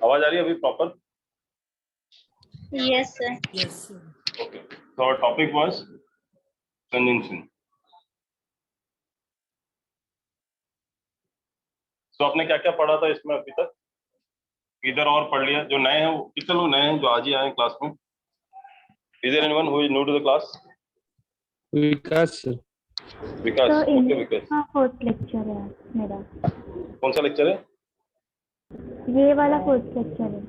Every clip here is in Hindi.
आवाज आ रही है अभी proper? Yes, sir. Yes, sir. Okay. So our topic was conjunction. So आपने क्या क्या पढ़ा था इसमें अभी तक? इधर और पढ़ लिया? जो नए हैं वो कितने लोग नए हैं जो आज ही आए क्लास में? Is there anyone who is new to the class? Vikas sir. Vikas, okay Vikas. हाँ, फोर्थ लेक्चर है मेरा। कौन सा लेक्चर है? ये वाला फोर्थ लेक्चर है।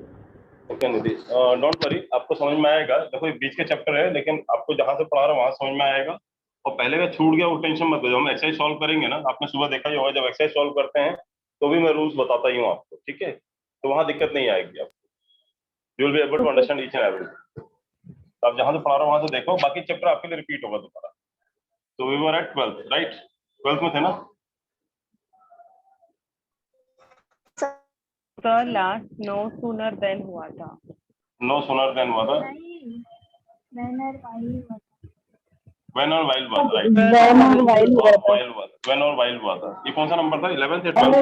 ओके निधि, डोंट वरी, आपको समझ में आएगा। देखो ये बीच के चैप्टर है, लेकिन आपको जहाँ से पढ़ा रहा हूँ वहाँ समझ में आएगा। और पहले का छूट गया वो टेंशन मत लो। हम एक्सरसाइज सॉल्व करेंगे ना, आपने सुबह देखा ही होगा, जब एक्सरसाइज सॉल्व करते हैं तो भी मैं रूल्स बताता ही हूँ आपको, ठीक है? तो वहाँ दिक्कत नहीं आएगी आपको। You will be able to understand each and everything. आप जहाँ से पढ़ा रहा हूँ वहाँ से देखो, बाकी चैप्टर आपके लिए रिपीट होगा दोबारा। तो we were at 12th, right? 12th में थे ना? Sir last no sooner than हुआ था। नो सूनर देन हुआ था। व्हेन और वाइल हुआ था, राइट? When और while हुआ था। व्हेन और वाइल हुआ था। ये कौन सा नंबर था? 11th या 12th?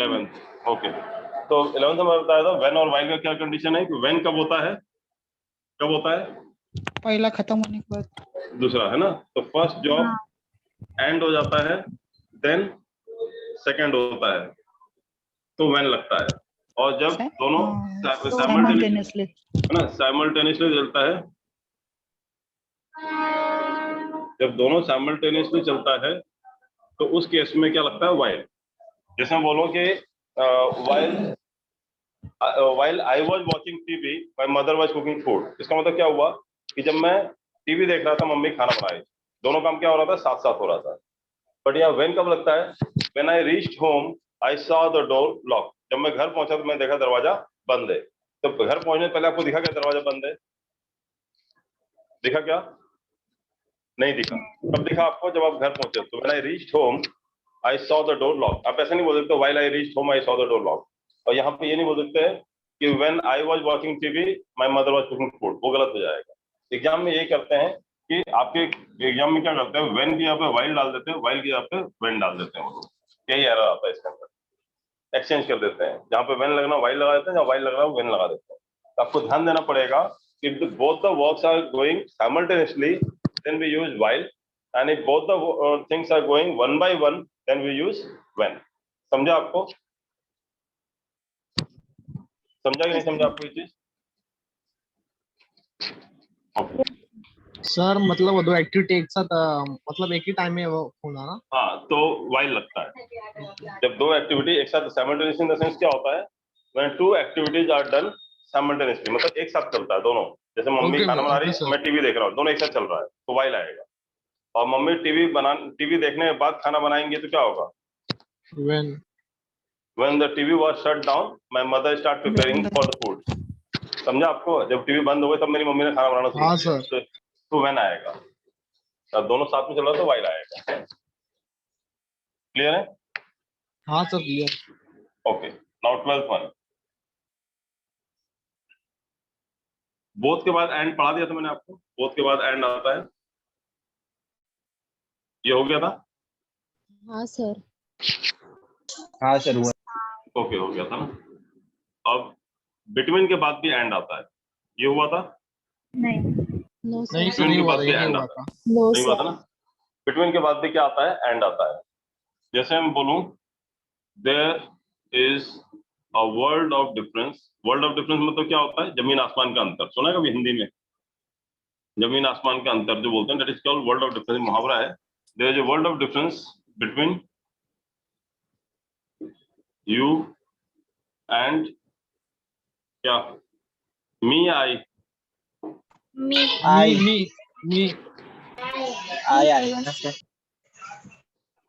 11th। ओके, तो 11th में बताया था व्हेन और वाइल का क्या कंडीशन है कि व्हेन कब होता है? कब होता है? पहला खत्म होने के बाद दूसरा, है ना? तो फर्स्ट जॉब एंड हो जाता है, देन सेकंड होता है, तो व्हेन लगता है। और जब दोनों साइमल्टेनियसली, है ना, साइमल्टेनियसली चलता है, जब दोनों साइमल्टेनियसली चलता है तो उस केस में क्या लगता है? वाइल। जैसे हम बोलो कि while I was watching TV, my mother was cooking food। इसका मतलब क्या हुआ कि जब मैं टीवी देख रहा था, मम्मी खाना बना रही, दोनों काम क्या हो रहा था? साथ साथ हो रहा था। बट यहाँ व्हेन कब लगता है? When I reached home, I saw the door locked। जब मैं घर पहुंचा तो मैं देखा दरवाजा बंद है। तो घर पहुंचने से पहले आपको दिखा क्या दरवाजा बंद है? दिखा क्या? नहीं दिखा। कब दिखा आपको? जब आप घर पहुंचे। तो when I reached home, I saw the door locked। आप ऐसे नहीं बोल सकते while I reached home, I saw the door locked। और यहाँ पे ये नहीं बोल सकते कि when I was watching TV, my mother was cooking food। वो गलत हो जाएगा। एग्जाम में यही करते हैं कि आपके एग्जाम में क्या करते हैं? when की यहाँ पे while डाल देते हैं, while की यहाँ पे when डाल देते हैं। यही एरर आता है इसके अंदर। एक्सचेंज कर देते हैं, जहाँ पे when लगना while लगा देते हैं, जहाँ while लगना when लगा देते हैं। तो आपको ध्यान देना पड़ेगा कि both the works are going simultaneously, then we use while, and if both the things are going one by one, then we use when। समझा आपको? समझा कि नहीं समझा आपको ये चीज? ओके सर मतलब वो दो एक्टिविटी एक साथ मतलब एक ही टाइम में वो होना ना? हाँ, तो while लगता है जब दो एक्टिविटी एक साथ simultaneously। इन द सेंस क्या होता है? when two activities are done simultaneously, मतलब एक साथ चलता है दोनों। जैसे मम्मी Okay, खाना बना रही okay, है, मैं टीवी देख रहा हूँ, दोनों एक साथ चल रहा है, तो while आएगा। और मम्मी टीवी देखने के बाद खाना बनाएंगे तो क्या होगा? when the TV was shut down, my mother started preparing for the food। समझा आपको? जब टीवी बंद हो गई तब मेरी मम्मी ने खाना बनाना शुरू हाँ किया। सर। तो when आएगा। अब दोनों साथ में चल रहा तो while आएगा। क्लियर है? हाँ sir clear. Okay, now 12th one. Both के बाद एंड पढ़ा दिया था मैंने आपको। बोथ के बाद एंड आता है, ये हो गया था। हाँ सर। हाँ सर हुआ। ओके, हो गया था ना। अब बिटवीन के बाद भी एंड आता है, ये हुआ था? नहीं। नो नहीं सर। सर नहीं के हुआ बाद था, भी ये नहीं एंड हुआ आता है। था। नो नहीं हुआ था सर। ना। बिटवीन के बाद भी क्या आता है? एंड आता है। जैसे हम बोलूं there is a world of difference. World of difference मतलब क्या होता है? जमीन आसमान का अंतर। सुना है कभी हिंदी में? जमीन आसमान का अंतर जो बोलते हैं, that is called world of difference. मुहावरा है। There is a world of difference between you and क्या? मी, आई? Me. आई मी आई आएगा ना सर।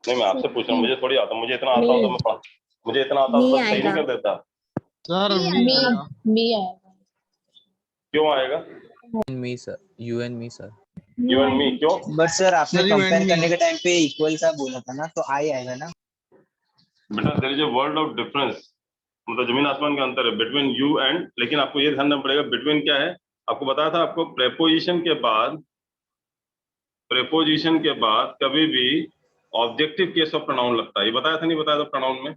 नहीं, मैं आपसे पूछ रहा हूँ, मुझे थोड़ी आता। मुझे इतना आता हो तो मैं मुझे इतना आता हो तो सही नहीं कर देता। सर मी आएगा। मी आएगा। क्यों आएगा? Me sir, you and me sir. You and me क्यों? बट सर आपने Sir, you and compare me। करने के टाइम पे इक्वल सा बोला था ना, तो आई आएगा ना। बेटा there is a world of difference, मतलब जमीन आसमान का अंतर है बिटवीन यू एंड। लेकिन आपको ये ध्यान देना पड़ेगा बिटवीन क्या है। आपको बताया था, आपको प्रेपोजिशन के बाद कभी भी ऑब्जेक्टिव केस ऑफ प्रोनाउन लगता है। ये बताया था नहीं बताया था प्रोनाउन में?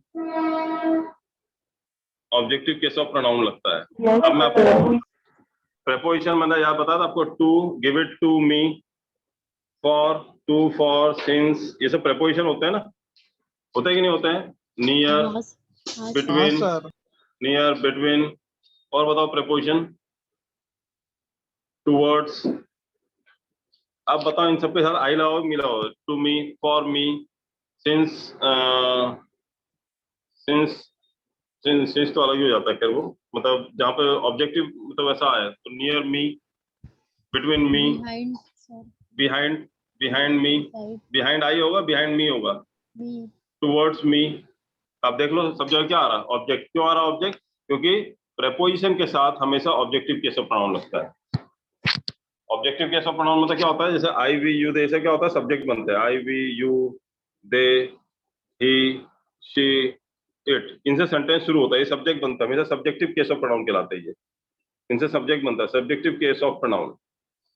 ऑब्जेक्टिव केस ऑफ प्रोनाउन लगता है। अब मैं आपको प्रेपोजिशन मैंने याद बताया था आपको, to, give it to me, for, to, for, since, ये सब प्रेपोजिशन होते हैं ना, होते हैं कि नहीं होते हैं? नियर, हाँ sir. Between, sir near, between, और बताओ प्रेपोजिशन, टूवर्ड्स। अब बताओ इन सबके साथ आई लगाओ, मी लगाओ, to me, for me, since, since तो अलग ही हो जाता है, खैर वो मतलब जहाँ पे ऑब्जेक्टिव मतलब ऐसा है तो near me, between me, behind sir. Behind, behind me, side behind I होगा, बिहाइंड मी होगा, मी। Towards me. आप देख लो सब जगह क्या आ रहा है, ऑब्जेक्ट। क्यों आ रहा है ऑब्जेक्ट? क्योंकि प्रेपोजिशन के साथ हमेशा ऑब्जेक्टिव केस ऑफ प्रोनाउन लगता है। ऑब्जेक्टिव केस ऑफ प्रोनाउन मतलब क्या होता है, जैसे आई, वी, यू, दे से क्या होता है, सब्जेक्ट बनते हैं। I, we, you, they, he, she, it, इनसे सेंटेंस शुरू होता है, ये सब्जेक्ट बनता है, हमेशा सब्जेक्टिव केस ऑफ प्रोनाउन कहलाते हैं ये। इनसे सब्जेक्ट बनता है, subjective case of pronoun.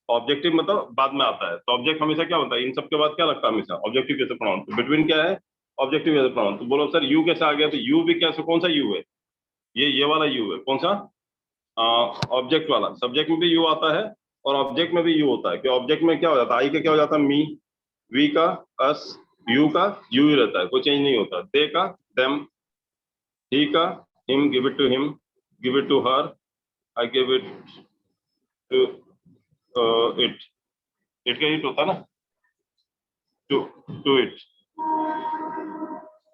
Objective मतलब बाद में आता है, तो ऑब्जेक्ट हमेशा क्या होता है, इन सब के बाद क्या लगता है हमेशा, ऑब्जेक्टिव केस ऑफ प्रोनाउन। तो बिटवीन क्या है, ऑब्जेक्टिव केस ऑफ प्रोनाउन। तो बोलो सर यू कैसे आ गया, तो यू भी कैसे, कौन सा यू है, ये वाला यू है, कौन सा, ऑब्जेक्ट वाला। सब्जेक्ट में भी यू आता है और ऑब्जेक्ट में भी यू होता है, कि ऑब्जेक्ट में क्या हो जाता है, आई का क्या हो जाता है, मी, वी का अस, यू का यू ही रहता है, कोई चेंज नहीं होता। दे का देम, ही का him, give it to him, give it to her, I give it to it, it का इट होता है ना, टू इट,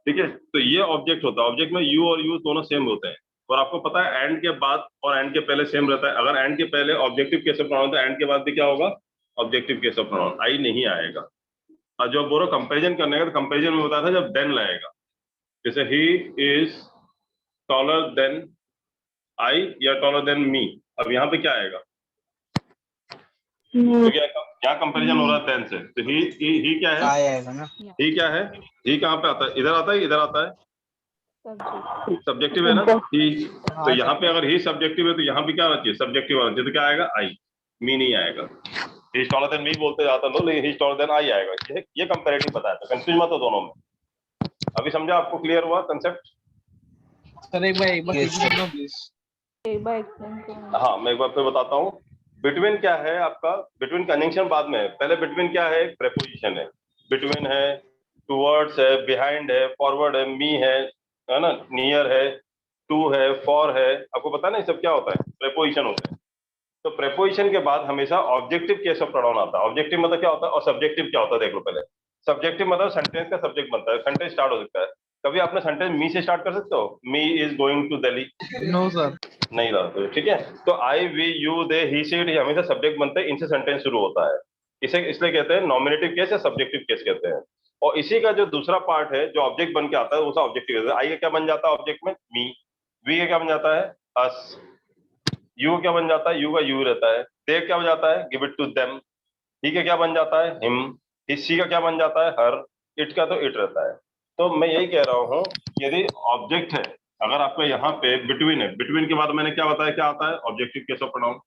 ठीक है। तो ये ऑब्जेक्ट होता है, ऑब्जेक्ट में यू और यू दोनों सेम होते हैं। और आपको पता है एंड के बाद और एंड के पहले सेम रहता है। अगर एंड के पहले ऑब्जेक्टिव केस ऑफ प्रोनाउन तो एंड के बाद भी क्या होगा, ऑब्जेक्टिव केस ऑफ प्रोनाउन, आई नहीं आएगा। और जो बोलो कंपैरिजन करने का, तो कंपैरिजन में बताया था जब देन लाएगा, जैसे he is taller than I या टॉलर देन मी। अब यहाँ पे क्या आएगा, तो क्या यहाँ कंपैरिजन हो रहा है देन से, तो ही क्या है, आई आएगा ना। ही क्या है, ही कहाँ पे आता है, इधर आता है, इधर आता है, सब्जेक्टिव है ना ही। तो यहाँ पे अगर ही सब्जेक्टिव है तो यहाँ पे क्या आना चाहिए, सब्जेक्टिव आना चाहिए, तो क्या आएगा, आई, मी नहीं आएगा। He is taller than me बोलते जाता लो, लेकिन he is taller than I आएगा। ये कंपैरेटिव बताया था, कंफ्यूज मत हो दोनों में। अभी समझा, आपको क्लियर हुआ कंसेप्ट? सर एक बार Yes, sir. करना प्लीज। एक बार एक्सप्लेन करो। हाँ, मैं एक बार फिर बताता हूँ। बिटवीन क्या है आपका, बिटवीन कंजंक्शन बाद में है, पहले बिटवीन क्या है, प्रेपोजिशन है। बिटवीन है, टुवर्ड्स है, बिहाइंड है, फॉरवर्ड है, मी है ना, नियर है, टू है, फॉर है। आपको पता है ना ये सब क्या होता है, प्रेपोजिशन होता है। तो प्रेपोजिशन के बाद हमेशा ऑब्जेक्टिव केस ऑफ प्रोनाउन आता है। ऑब्जेक्टिव मतलब क्या होता है और सब्जेक्टिव क्या होता है, देख लो पहले। सब्जेक्टिव मतलब सेंटेंस का सब्जेक्ट बनता है, सेंटेंस स्टार्ट हो सकता है। कभी आपने सेंटेंस मी से स्टार्ट कर सकते हो, me is going to Delhi, no sir. नहीं लाते, ठीक है। तो I, we, you, they, he, she, it, ये हमेशा सब्जेक्ट बनते हैं, इनसे सेंटेंस शुरू होता है। इसे इसलिए कहते हैं नॉमिनेटिव केस या सब्जेक्टिव केस कहते हैं। और इसी का जो दूसरा पार्ट है जो ऑब्जेक्ट बन के आता है, वो ऑब्जेक्टिव केस है। आई का क्या बन जाता है ऑब्जेक्ट में, मी, वी का क्या बन जाता है, अस, यू क्या बन जाता है, यू का यू रहता है, दे क्या बन जाता है, give it to them, he का क्या बन जाता है, हिम, सी का क्या बन जाता है, हर, इट का तो इट रहता है। तो मैं यही कह रहा हूँ, यदि ऑब्जेक्ट है, अगर आपका यहाँ पे बिटवीन है, बिटवीन के बाद मैंने क्या बताया क्या आता है, ऑब्जेक्टिव केस ऑफ प्रोनाउन।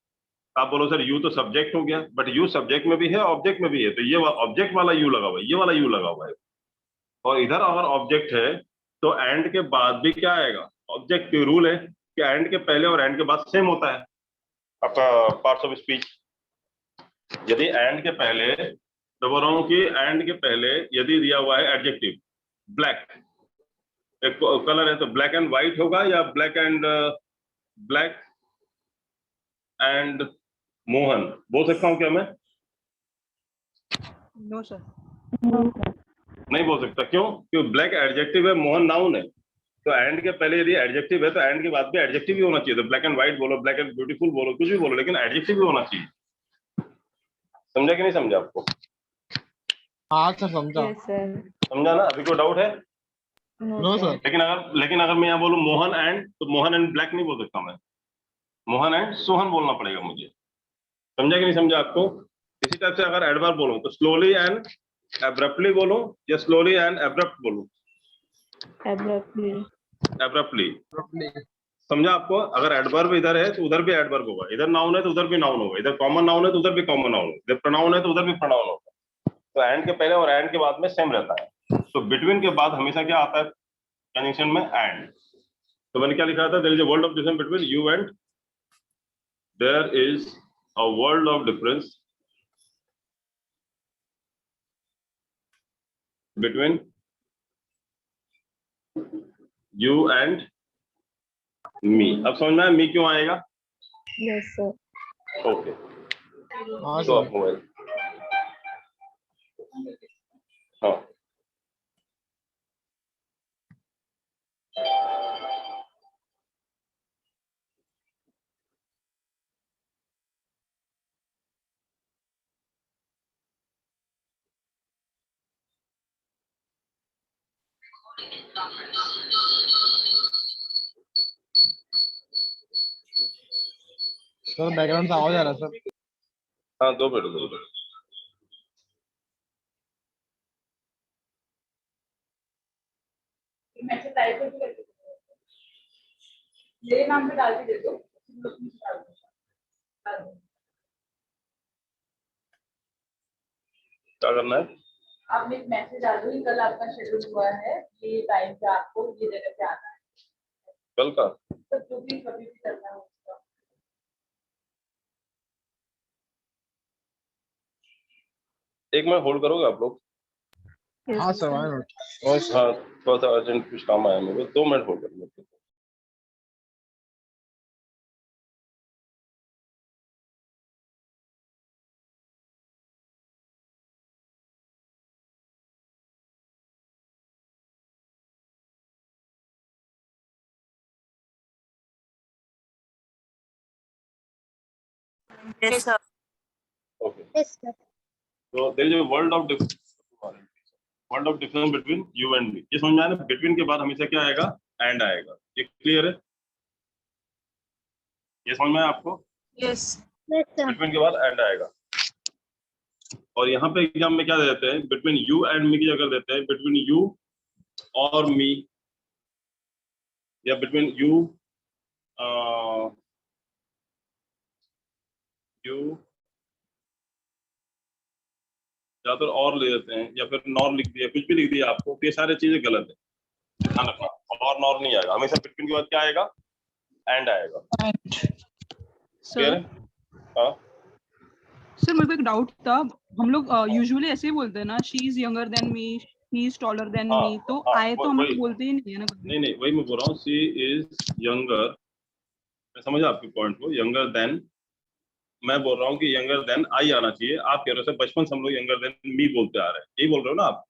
आप बोलो सर यू तो सब्जेक्ट हो गया, बट यू सब्जेक्ट में भी है ऑब्जेक्ट में भी है, तो ये ऑब्जेक्ट वाला यू लगा हुआ है, ये वाला यू लगा हुआ है। और इधर अगर ऑब्जेक्ट है तो एंड के बाद भी क्या आएगा, ऑब्जेक्ट की रूल है कि एंड के पहले और एंड के बाद सेम होता है आपका पार्ट्स ऑफ स्पीच। यदि एंड के पहले, तो बोल रहा हूँ कि एंड के पहले यदि दिया हुआ है एडजेक्टिव, ब्लैक, एक कलर है तो ब्लैक एंड व्हाइट होगा या ब्लैक एंड मोहन बोल सकता हूँ क्या मैं? No sir. नहीं बोल सकता, क्यों? क्योंकि ब्लैक एडजेक्टिव है, मोहन नाउन है। तो एंड के पहले यदि एडजेक्टिव है तो एंड के बाद भी एडजेक्टिव ही होना चाहिए। तो ब्लैक एंड व्हाइट बोलो, ब्लैक एंड ब्यूटीफुल बोलो, कुछ भी बोलो, लेकिन एडजेक्टिव भी होना चाहिए। समझा कि नहीं समझा आपको? हाँ सर समझा। Yes sir. समझा ना? अभी कोई डाउट है? No sir. लेकिन अगर मैं यहाँ बोलूँ मोहन एंड, तो मोहन एंड ब्लैक नहीं बोल सकता मैं, मोहन एंड सोहन बोलना पड़ेगा मुझे। समझा कि नहीं समझा आपको? इसी टाइप से अगर एडवर्ब बोलूं तो स्लोली एंड एब्रप्टली बोलूं या स्लोली एंड एब्रप्ट बोलूं? एब्रप्टली। समझा आपको? अगर एडवर्ब इधर है तो उधर भी एडवर्ब होगा, इधर नाउन है तो उधर भी नाउन होगा, इधर कॉमन नाउन है तो उधर भी कॉमन नाउन होगा, इधर प्रोनाउन है तो उधर भी प्रोनाउन होगा। तो एंड के पहले और एंड के बाद में सेम रहता है। तो बिटवीन के बाद हमेशा क्या आता है कंजंक्शन में, एंड। तो मैंने क्या लिखा था, there is a world of difference between you and, there is a world of difference between you and me. अब समझ में आया मी क्यों आएगा? Yes sir. ओके, हाँ तो सर। आप मोबाइल, हाँ सर बैकग्राउंड से आवाज आ रहा है सर। हाँ, 2 मिनट। मैसेज टाइप करके मेरे नाम पे डाल के दे दो। क्या करना है? आपने एक मैसेज डाल दो, कल आपका शेड्यूल हुआ है, ये टाइम पे आपको ये जगह पे आना है। कल का? तो जो भी कभी भी करना है उसका। एक मिनट होल्ड करोगे आप लोग? हाँ सर, why not? हाँ, थोड़ा सा अर्जेंट कुछ काम आया मेरे को, 2 मिनट होल्ड करोगे? Yes sir. Okay, yes sir. तो there is a world of difference between you and me. ये समझ में आया ना? बिटवीन के बाद हमेशा क्या आएगा? एंड आएगा। ये क्लियर है? ये समझ में आया आपको? Yes sir. बिटवीन के बाद एंड आएगा। और यहाँ पे एग्जाम में क्या देते हैं? बिटवीन यू एंड मी की जगह देते हैं बिटवीन यू और मी, या बिटवीन यू या तो और ले देते हैं, या फिर नॉर लिख दिया, कुछ भी लिख दिया आपको, तो ये सारी चीजें गलत है, ध्यान रखना। और नॉर नहीं आएगा, हमेशा बिटवीन के बाद क्या आएगा? एंड आएगा। क्लियर है? हाँ सर मेरे को एक डाउट था, हम लोग यूजुअली ऐसे ही बोलते हैं ना, she is younger than me, he is taller then हाँ, मी, तो हाँ, आई तो हम वही। लोग बोलते ही नहीं है ना कभी। नहीं, वही मैं बोल रहा हूँ, सी इज यंगर, मैं समझा आपके पॉइंट को, यंगर देन, मैं बोल रहा हूँ कि यंगर देन आई आना चाहिए, आप कह रहे हो सर बचपन से हम लोग यंगर देन मी बोलते आ रहे हैं, यही बोल रहे हो ना आप?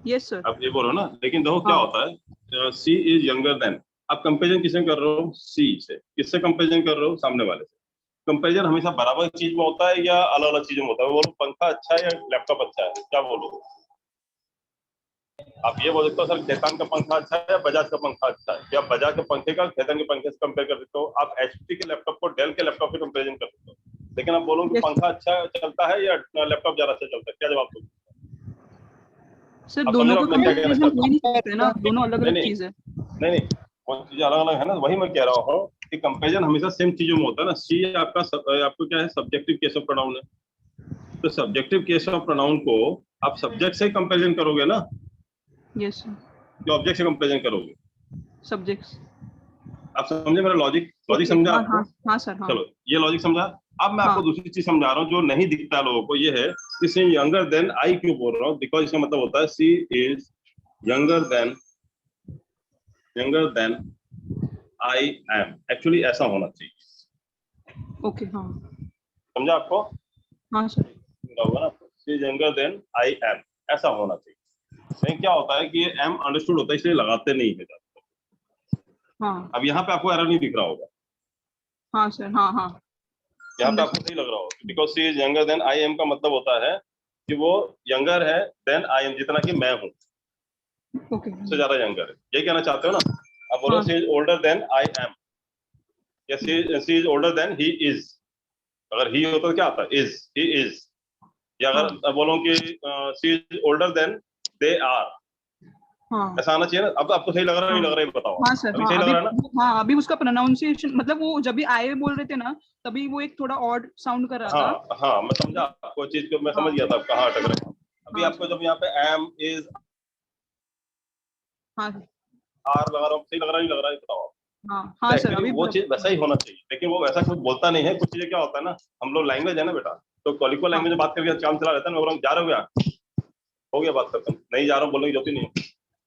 Yes sir. आप ये बोल रहे हो ना, लेकिन देखो क्या हाँ। होता है, सी इज यंगर देन, आप कंपेरिजन किससे कर रहे हो? सी से। किससे कंपेरिजन कर रहे हो? सामने वाले से। कंपेरिजन हमेशा बराबर चीज में होता है या अलग अलग चीजों में होता है? बोलो पंखा अच्छा है या लैपटॉप अच्छा है, क्या बोलोगे? आप ये बोल सकते हो सर खेतान का पंखा अच्छा है या बजाज का पंखा अच्छा है, या बजाज के पंखे का खेतान के पंखे से कंपेयर कर सकते हो। आप एचपी के लैपटॉप को डेल के लैपटॉप से कंपेरिजन कर सकते हो, लेकिन आप बोलोगे Yes. पंखा अच्छा चलता है या लैपटॉप ज्यादा अच्छा चलता है, क्या जवाब दोगे? सर अब दोनों समझ का रहे हो मैं क्या कहना कंपैरिजन चाहता हो ही नहीं सकते ना, दोनों अलग अलग नहीं, चीज है। नहीं, कौन चीजें अलग अलग है ना, वही मैं कह रहा हूँ कि कंपेरिजन हमेशा सेम चीजों में होता है ना। सी आपका आपको क्या है? सब्जेक्टिव केस ऑफ प्रोनाउन है, तो सब्जेक्टिव केस ऑफ प्रोनाउन को आप सब्जेक्ट से कंपेरिजन करोगे ना, यस सर। कि ऑब्जेक्ट से कंपेरिजन करोगे? सब्जेक्ट्स। आप समझे मेरा लॉजिक समझा हाँ आपको? हाँ हाँ सर हाँ। चलो ये लॉजिक समझा। अब मैं आपको हाँ। दूसरी चीज समझा रहा हूँ जो नहीं दिखता लोगों को, ये है कि सी यंगर देन आई क्यों बोल रहा हूँ? बिकॉज इसका मतलब होता है she is younger than I am, actually ऐसा होना चाहिए। ओके हाँ। समझा आपको? हाँ सर। होगा ना, she is younger than I am, ऐसा होना चाहिए। लेकिन क्या होता है कि ये एम अंडरस्टूड होता है, इसलिए लगाते नहीं है ज्यादातर। हाँ अब यहाँ पे आपको एरर नहीं दिख रहा होगा, हाँ सर हाँ हाँ। यहाँ पे आपको सही लग रहा होगा, because she is younger than I am का मतलब होता है कि वो यंगर है देन आई एम, जितना कि मैं हूँ ओके। उससे ज्यादा यंगर है, यही कहना चाहते हो ना? अब बोलो हाँ। She is older than I am, या she is older than he is. अगर ही होता तो क्या आता? Is, he is. या अगर बोलो कि she is older than they are, हाँ ऐसा आना चाहिए ना? अब आपको सही लग रहा है नहीं लग रहा है बताओ? हाँ सर अभी हाँ। सही लग अभी रहा है ना? हाँ अभी उसका प्रोनाउंसिएशन, मतलब वो जब भी आए बोल रहे थे ना, तभी वो एक थोड़ा ऑड साउंड कर रहा था। हाँ हाँ, मैं समझा आपको चीज को, मैं समझ हाँ। गया था आप कहाँ अटक रहे हैं। अभी हाँ आपको जब यहाँ पे एम इज, हाँ आर लगा रहा हूँ, सही लग रहा नहीं लग रहा है, बताओ आप। हाँ सर, Actually अभी वो चीज वैसा ही होना चाहिए, लेकिन वो वैसा कुछ बोलता नहीं है। कुछ चीजें क्या होता है ना, हम लोग लैंग्वेज है ना बेटा, तो कॉलिकल लैंग्वेज में बात करके काम चला रहता है ना। जा रहे हो क्या, हो गया बात खत्म, नहीं जा रहा हूँ बोलने की जरूरत ही नहीं,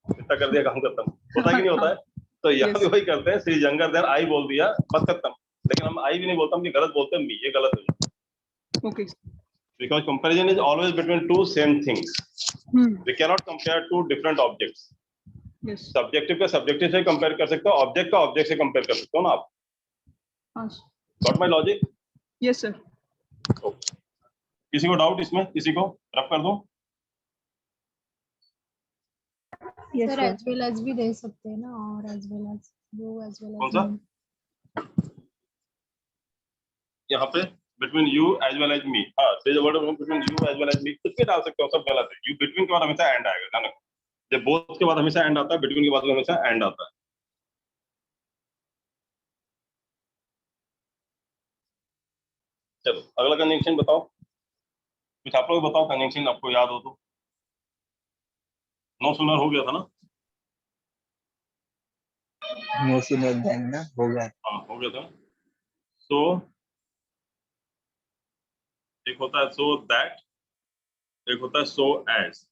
इतना कर दिया काम खत्म, होता है कि नहीं होता है। तो यहाँ भी वही करते हैं, सी यंगर देन आई बोल दिया, बस खत्म। लेकिन हम आई भी नहीं बोलता, हम ये गलत बोलते हैं, मी, ये गलत है। Okay. Because comparison is always between two same things. We cannot compare two different objects. Yes. Subjective का सब्जेक्टिव से कंपेयर कर सकते हो, ऑब्जेक्ट का ऑब्जेक्ट से कंपेयर कर सकते हो ना आप। हाँ got my logic? Yes sir. किसी को डाउट इसमें, किसी को रब कर दूं? सर एज वेल एज भी दे सकते हैं ना, और एज वेल एज, वो एज वेल कौन एज सा? यहाँ पे between you as well as me, हाँ से word between you as well as me कुछ भी डाल सकते हो, सब गलत है। यू बिटवीन के बाद हमेशा एंड आएगा, ध्यान रखो। जब बोथ के बाद हमेशा एंड आता है, बिटवीन के बाद हमेशा एंड आता है। चलो अगला कंजंक्शन बताओ, कुछ आप लोग बताओ कंजंक्शन आपको याद हो तो। नो सुनर हो गया था ना? नो सूनर देन ना, हो गया। हाँ हो गया था। सो एक होता है सो दैट, एक होता है सो एज।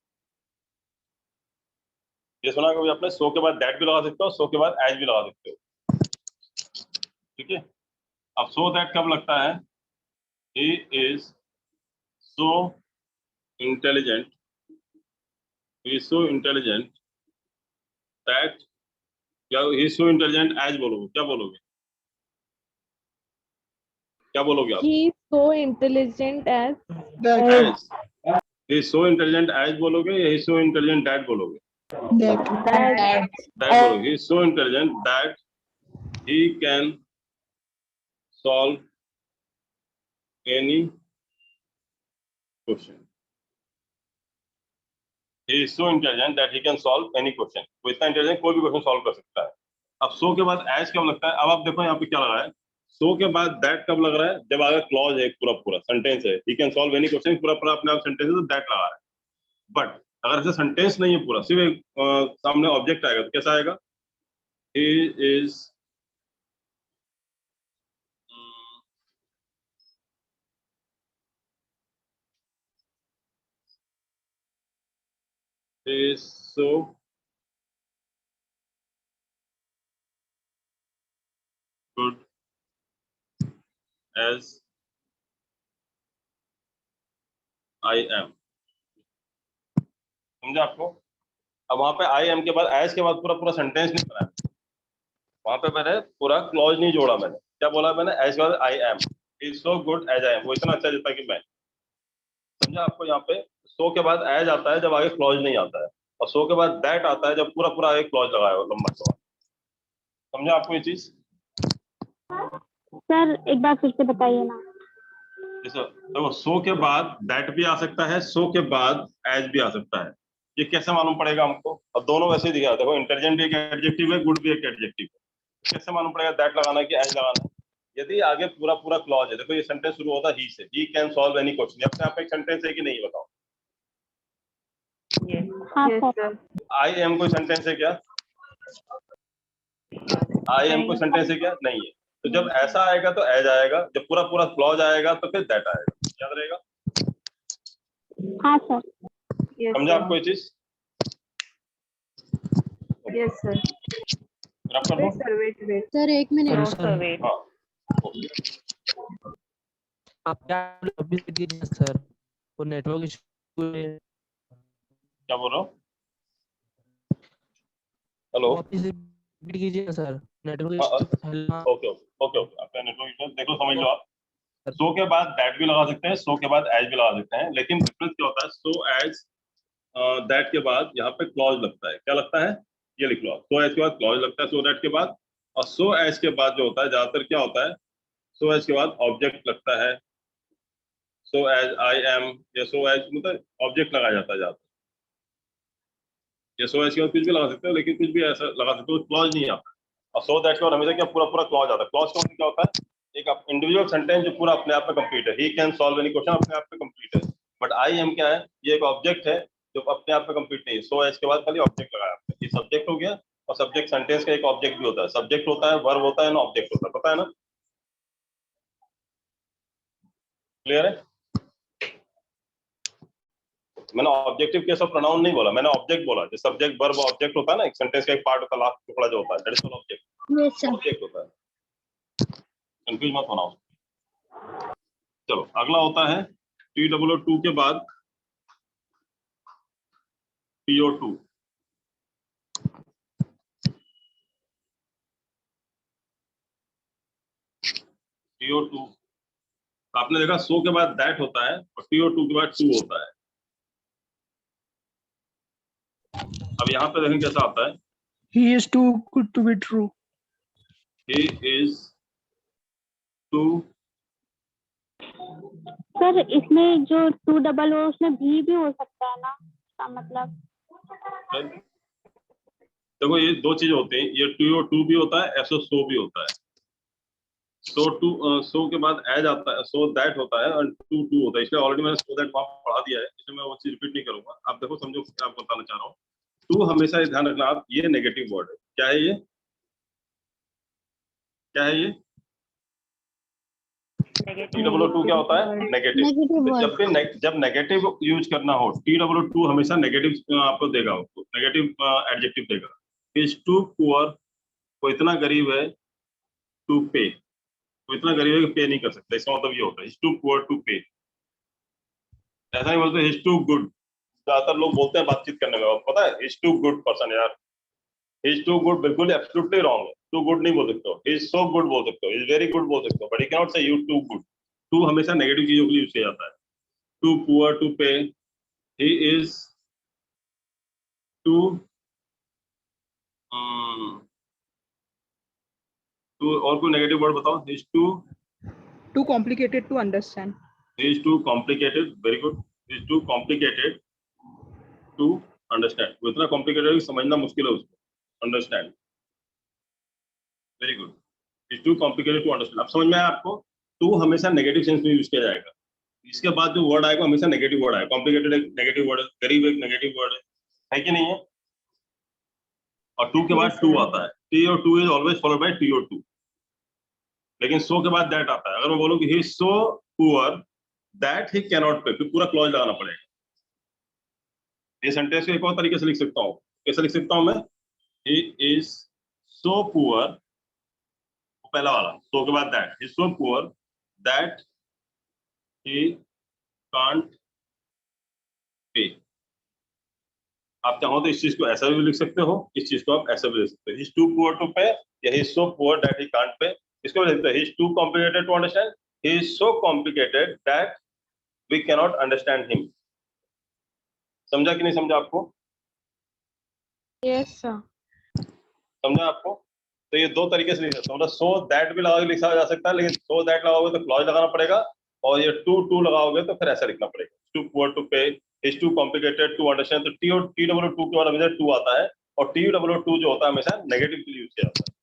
ये सुना कभी आपने? सो के बाद दैट भी लगा सकते हो, सो के बाद एज भी लगा सकते हो, ठीक है। अब सो दैट कब लगता है? he is so intelligent, he is so intelligent that, क्या he is so intelligent as बोलोगे, क्या बोलोगे, क्या बोलोगे आप? He is so intelligent as as, he is so intelligent as बोलोगे या he is so intelligent that बोलोगे? that that बोलोगे। he is so intelligent that he can solve any question, he is so intelligent that he can solve any question। वो इतना इंटेलिजेंट, कोई भी क्वेश्चन सॉल्व कर सकता है। अब सो के बाद एज कब लगता है? अब आप देखो यहाँ पे क्या लगा है, सो के बाद दैट कब लग रहा है? जब आगे क्लॉज है, पूरा पूरा सेंटेंस है, he can solve any question, पूरा पूरा अपने आप सेंटेंस है, तो दैट लगा रहा है। बट अगर ऐसे सेंटेंस नहीं है पूरा, सिर्फ एक सामने ऑब्जेक्ट आएगा, तो कैसा आएगा? He is so good as I am। समझा आपको? अब वहां पे आई एम के बाद एज के बाद पूरा पूरा सेंटेंस नहीं बनाया, वहां पे मैंने पूरा क्लॉज नहीं जोड़ा। मैंने क्या बोला? मैंने एज के बाद I am, is so good as I am, वो इतना अच्छा जितना कि मैं। समझा आपको? यहाँ पे सो के बाद एज आता है जब आगे क्लॉज नहीं आता है, और सो के बाद दैट आता है जब पूरा पूरा आगे क्लॉज लगाया हो लंबा सा। समझा आपको ये चीज? सर एक बार फिर से बताइए ना। जैसे देखो, सो के बाद दैट भी आ सकता है, सो के बाद एज भी आ सकता है। ये कैसे मालूम पड़ेगा हमको? अब दोनों वैसे ही दिखा, देखो इंटेलिजेंट भी एक एडजेक्टिव है, गुड भी एक एडजेक्टिव है। कैसे मालूम पड़ेगा दैट लगाना है कि एज लगाना है? यदि आगे पूरा पूरा क्लॉज है, देखो ये सेंटेंस शुरू होता है ही से, he can solve any question, अपने आप एक सेंटेंस है कि नहीं, बताओ? हाँ सर। आई एम कोई सेंटेंस है क्या? आई एम कोई सेंटेंस है क्या? नहीं है। तो जब ऐसा आएगा तो एज आएगा, जब पूरा पूरा क्लॉज आएगा तो फिर दैट आएगा। याद रहेगा? हाँ सर। समझा आपको ये चीज? Yes sir. रब कर दो। Sir 1 minute. हाँ आप क्या अभी कीजिए सर, वो नेटवर्क इशू है। क्या बोल रहा हूँ? हेलो। वापस रिपीट कीजिए सर, नेटवर्क हाँ, इशू। ओके ओके ओके, आपका नेटवर्क इशू देखो, समझ लो आप। सो के बाद दैट भी लगा सकते हैं, सो के बाद एज भी लगा सकते हैं, लेकिन डिफरेंस क्या होता है? सो एज दैट के बाद यहाँ पे क्लॉज लगता है। क्या लगता है? ये लिख लो। सो एज के बाद क्लॉज लगता है सो दैट के बाद, और सो एज के बाद जो होता है ज्यादातर क्या होता है? सो एज के बाद ऑब्जेक्ट लगता है। सो एज आई एम या सो एज, मतलब ऑब्जेक्ट लगाया जाता है ज्यादातर। या सो एज के बाद कुछ भी लगा सकते हो, लेकिन कुछ भी ऐसा लगा सकते हो, क्लॉज नहीं आता। और सो दैट के बाद हमेशा क्या पूरा पूरा क्लॉज आता है। क्लॉज का मतलब क्या होता है? एक इंडिविजुअल सेंटेंस जो पूरा अपने आप में कंप्लीट है। He can solve any question अपने आप में कंप्लीट है, बट आई एम क्या है? ये एक ऑब्जेक्ट है जो अपने आप में कंप्लीट नहीं है। सो एज के बाद खाली ऑब्जेक्ट लगाया आपने, ये सब्जेक्ट हो गया और सब्जेक्ट सेंटेंस का एक ऑब्जेक्ट भी होता है, सब्जेक्ट होता है, वर्ब होता है ना, ऑब्जेक्ट होता है, पता है ना? क्लियर है? मैंने ऑब्जेक्टिव केस ऑफ प्रोनाउन नहीं बोला, मैंने ऑब्जेक्ट बोला। जो सब्जेक्ट वर्ब ऑब्जेक्ट होता है ना, एक सेंटेंस का एक पार्ट होता है, लास्ट टुकड़ा जो होता है, that is called object. Yes sir. Object होता है, कंफ्यूज मत होना। चलो अगला होता है TOO के बाद PO2। PO2 आपने देखा सो के बाद दैट होता है और PO2 के बाद टू होता है। अब यहाँ पे देखें कैसा आता है, He is too good to be true. he is too। Sir इसमें जो टू डबल हो उसमें भी हो सकता है ना, इसका मतलब? देखो ये दो चीज होती हैं, ये TO2 भी होता है, SO भी होता है। सो के बाद एज आता है, सो दैट होता है और टू होता है, इसलिए ऑलरेडी मैंने सो दैट वहां पढ़ा दिया है, इसलिए मैं वो चीज रिपीट नहीं करूंगा। आप देखो समझो क्या आप बताना चाह रहा हूँ। टू हमेशा ये ध्यान रखना आप, ये नेगेटिव वर्ड है। क्या है ये? क्या है ये? TOO क्या होता है? नेगेटिव। जब नेगेटिव यूज करना हो, TOO हमेशा नेगेटिव आपको देगा, नेगेटिव एडजेक्टिव देगा। इज टू पुअर, वो इतना गरीब है, टू पे, वो इतना गरीब है कि पे नहीं कर सकता, इसका मतलब ये होता है इज टू पुअर टू पे। ऐसा नहीं बोलते इज टू गुड, ज्यादातर लोग बोलते हैं बातचीत करने में, पता है इज टू गुड पर्सन। यार इज टू गुड बिल्कुल एब्सोल्युटली रॉन्ग है, टू गुड नहीं बोल सकते हो, इज सो गुड बोल सकते हो, इज वेरी गुड बोल सकते हो, बट यू कैन नॉट से यू टू गुड। टू हमेशा नेगेटिव चीजों के लिए यूज किया जाता है। टू पुअर, टू पे, ही इज टू और कोई नेगेटिव वर्ड बताओ। Is Too complicated to understand. too complicated, very good, is too complicated to understand, वो इतना complicated है कि समझना मुश्किल है उसको, understand, very good, is too complicated to understand। अब समझ में आया आपको? टू हमेशा नेगेटिव सेंस में यूज किया जाएगा, इसके बाद जो वर्ड आएगा हमेशा नेगेटिव वर्ड आएगा। कॉम्प्लिकेटेड एक नेगेटिव वर्ड है, गरीब एक नेगेटिव वर्ड है कि नहीं है? और टू के बाद टू आता है, TOO is always followed by TOO। लेकिन सो के बाद दैट आता है। अगर मैं बोलूं कि ही is so poor that he can not पे, फिर पूरा क्लॉज लगाना पड़ेगा। ये सेंटेंस को एक और तरीके से लिख सकता हूँ, कैसे लिख सकता हूँ मैं? ही इज सो पुअर, पहला वाला, सो के बाद that, he is so poor that he can't पे। आप चाहो तो इस चीज को ऐसा भी लिख सकते हो, इस चीज को आप ऐसा भी लिख सकते हो, he is too poor to pay या he is so poor that he can't pay. इसको लिखते हैं, he is too complicated to understand, he is so complicated that we cannot understand him। समझा कि नहीं समझा आपको? Yes sir. समझा आपको? तो ये दो तरीके से लिख सकते हो, मतलब सो दैट भी लगा के लिखा जा सकता है, लेकिन सो दैट लगाओगे तो क्लॉज लगाना पड़ेगा, और ये टू लगाओगे तो फिर ऐसा लिखना पड़ेगा, too poor to pay, is too complicated to understand. तो TOO के बाद हमेशा टू आता है, और TOO जो होता है हमेशा नेगेटिव के लिए यूज किया जाता है।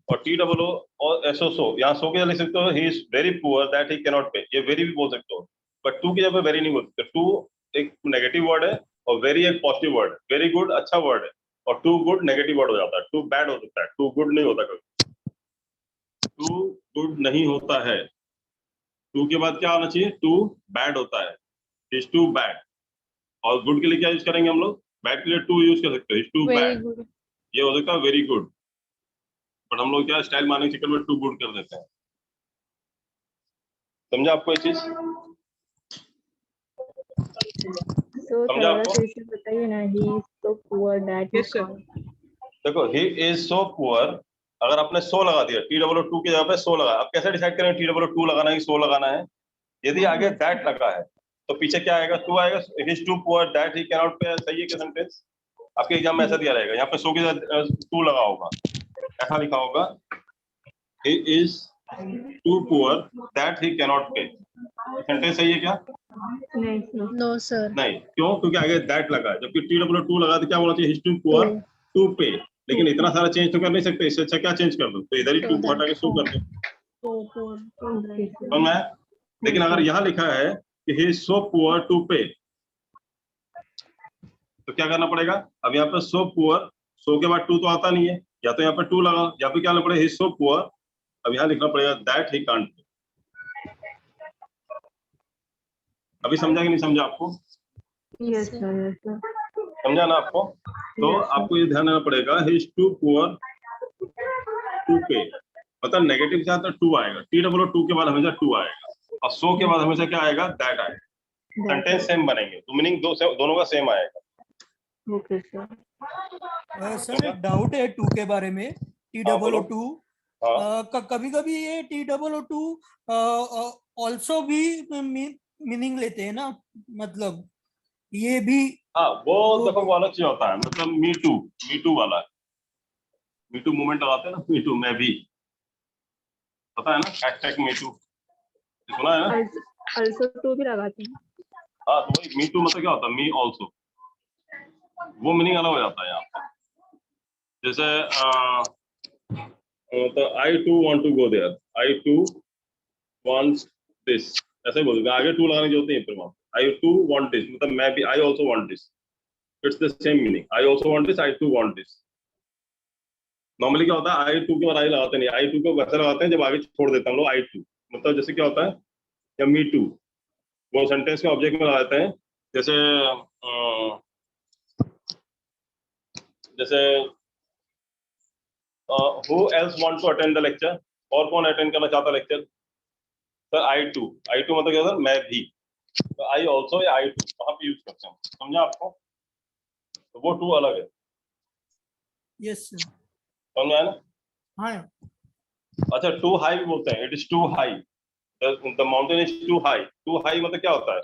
और TOO और SO यहाँ सो के लिख सकते हो, he is very poor that he can not पे, ये वेरी भी बोल सकते हो, बट टू की जगह वेरी नहीं बोल सकते। टू एक नेगेटिव वर्ड है और वेरी एक पॉजिटिव वर्ड है। वेरी गुड अच्छा वर्ड है, और टू गुड नेगेटिव वर्ड हो जाता है। टू बैड हो सकता है, टू गुड नहीं होता कभी, टू गुड नहीं होता है। टू के बाद क्या आना चाहिए? टू बैड होता है, इज टू बैड। और गुड के लिए क्या यूज करेंगे हम लोग? बैड के लिए टू यूज कर सकते हो, इज टू बैड। ये हो सकता है वेरी गुड, बट हम लोग क्या स्टाइल मारने के चक्कर में टू गुड कर देते हैं। समझा आपको ये चीज? समझा आपको? बताइए ना, he is so poor that Yes, sir. देखो ही इज सो पुअर, अगर आपने सो लगा दिया, TOO की जगह पे सो लगा, अब कैसे डिसाइड करें TOO लगाना है कि सो लगाना है? यदि आगे दैट लगा है तो पीछे क्या आएगा? टू आएगा। He is too poor that he can not pay, सही है क्या सेंटेंस? आपके एग्जाम में ऐसा दिया रहेगा, यहाँ पे सो की जगह टू लगा होगा, ऐसा लिखा होगा, he is too poor that he cannot pay। Sentence सही है क्या? No sir. नहीं, क्यों? क्योंकि आगे दैट लगा है, जबकि TOO लगा तो क्या होना चाहिए? he is too poor to pay। लेकिन इतना सारा चेंज तो कर नहीं सकते, इससे अच्छा क्या चेंज कर दो? तो इधर ही टू हटा के सो कर दो, समझ में? लेकिन अगर यहाँ लिखा है कि he is so poor to pay, तो क्या करना पड़ेगा, अब यहाँ पे सो पुअर, सो के बाद टू तो आता नहीं है, या तो यहाँ पे टू लगा, या फिर क्या लिखना पड़ेगा, ही सो पुअर, अब यहाँ लिखना पड़ेगा दैट ही कांट। अभी समझा कि नहीं समझा आपको? यस सर समझा ना आपको? तो आपको ये ध्यान रखना पड़ेगा, he is too poor to pay, मतलब नेगेटिव के साथ टू आएगा, टी डबल टू के बाद हमेशा टू आएगा, और सो के बाद हमेशा क्या आएगा, दैट आएगा। सेंटेंस सेम बनेंगे तो मीनिंग दोनों का सेम आएगा। Okay sir. सर एक डाउट है टू के बारे में, टी डबल बोलो। O too. हाँ कभी कभी ये T double O too also भी मीनिंग लेते हैं ना, मतलब ये भी। हाँ, वो देखो वो अलग चीज होता है, मतलब मी टू वाला, मी टू मूवमेंट लगाते हैं ना, मी टू, मैं भी, पता है ना, हैशटैग मी टू, सुना है ना? also टू भी लगाते हैं। हाँ, तो वही मी टू मतलब क्या होता है, मी ऑल्सो, वो मीनिंग अलग हो जाता है यहाँ पर। जैसे तो I to want to go there, I to wants this, ऐसे ही बोलते हैं, आगे टू लगाने की जरूरत नहीं है, फिर वहाँ आई टू वांट दिस, मतलब मैं भी, I also want this, it's the same meaning, I also want this, I to want this. Normally क्या होता है, आई टू के बाद आई लगाते नहीं, आई टू को वैसे लगाते हैं जब आगे छोड़ देता हूँ लोग, आई टू, मतलब जैसे क्या होता है, या मी टू, वो सेंटेंस के ऑब्जेक्ट में लगाते हैं, जैसे जैसे who else want to attend the lecture, और कौन अटेंड करना चाहता लेक्चर, सर आई टू मतलब क्या होता है, मैं भी, तो आई ऑल्सो या आई टू वहां पे यूज करते हैं, समझा आपको? तो वो टू अलग है, यस सर। समझा है ना? हाँ अच्छा, टू हाई भी बोलते हैं, it is too high, the mountain is too high मतलब क्या होता है,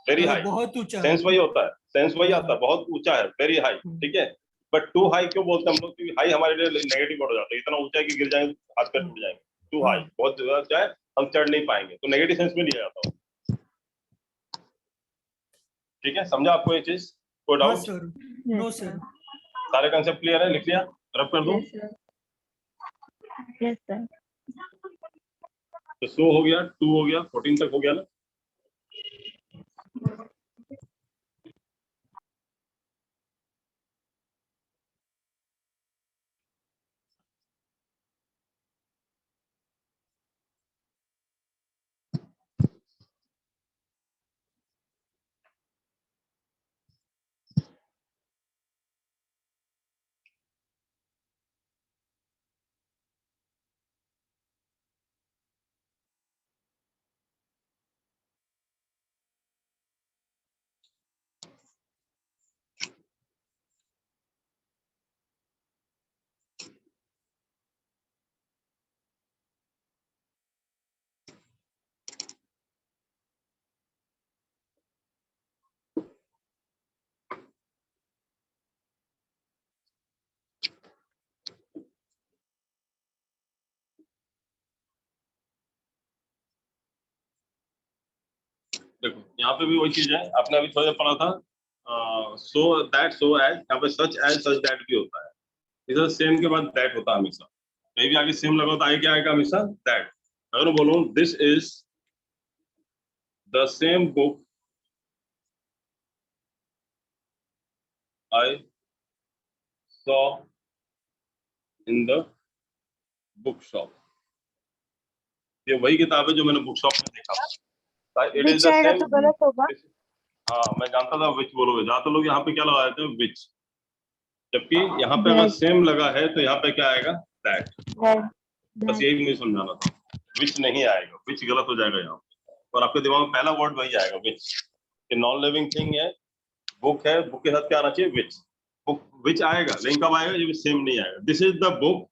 वेरी हाई, बहुत ऊंचा। सेंस वही होता है, सेंस वही आता है, बहुत ऊंचा है, वेरी हाई, ठीक है। बट टू हाई क्यों बोलते हैं हम लोग, क्योंकि हाई हमारे लिए नेगेटिव वर्ड हो जाता है, इतना ऊंचा है कि गिर जाएंगे, हाथ पैर टूट जाएंगे, टू हाई बहुत ज्यादा ऊंचा है, हम चढ़ नहीं पाएंगे, तो नेगेटिव सेंस में लिया जाता है, ठीक है, समझा आपको ये चीज? कोई हाँ डाउट? Sir, no sir. सारे कंसेप्ट क्लियर है, लिख लिया, रब कर दो। Yes sir. तो सो हो गया, टू हो गया, 14 तक हो गया ना? देखो यहाँ पे भी वही चीज है, आपने अभी थोड़ा पढ़ा था, सो दैट, सो एज, यहाँ पे सच एज सच दैट भी होता है, इधर सेम के बाद दैट होता है हमेशा, कहीं भी आगे सेम लगा तो आगे क्या आएगा, हमेशा दैट। अगर मैं बोलूं this is the same book I saw in the book shop, ये वही किताब है जो मैंने बुक शॉप में देखा, इट इज द सेम। तो गलत होगा। हाँ, मैं जानता था विच बोलोगे, ज्यादातर लोग यहाँ पे क्या लगा देते हैं, विच, जबकि यहाँ पे अगर सेम लगा है तो यहाँ पे क्या आएगा, दैट, बस यही मुझे समझाना था, विच नहीं आएगा, विच गलत हो जाएगा यहाँ पे, और आपके दिमाग में पहला वर्ड वही आएगा, विच, कि नॉन लिविंग थिंग है, बुक है, बुक के साथ क्या आना चाहिए, विच, बुक विच आएगा, लेकिन कब आएगा जब सेम नहीं आएगा, दिस इज द बुक,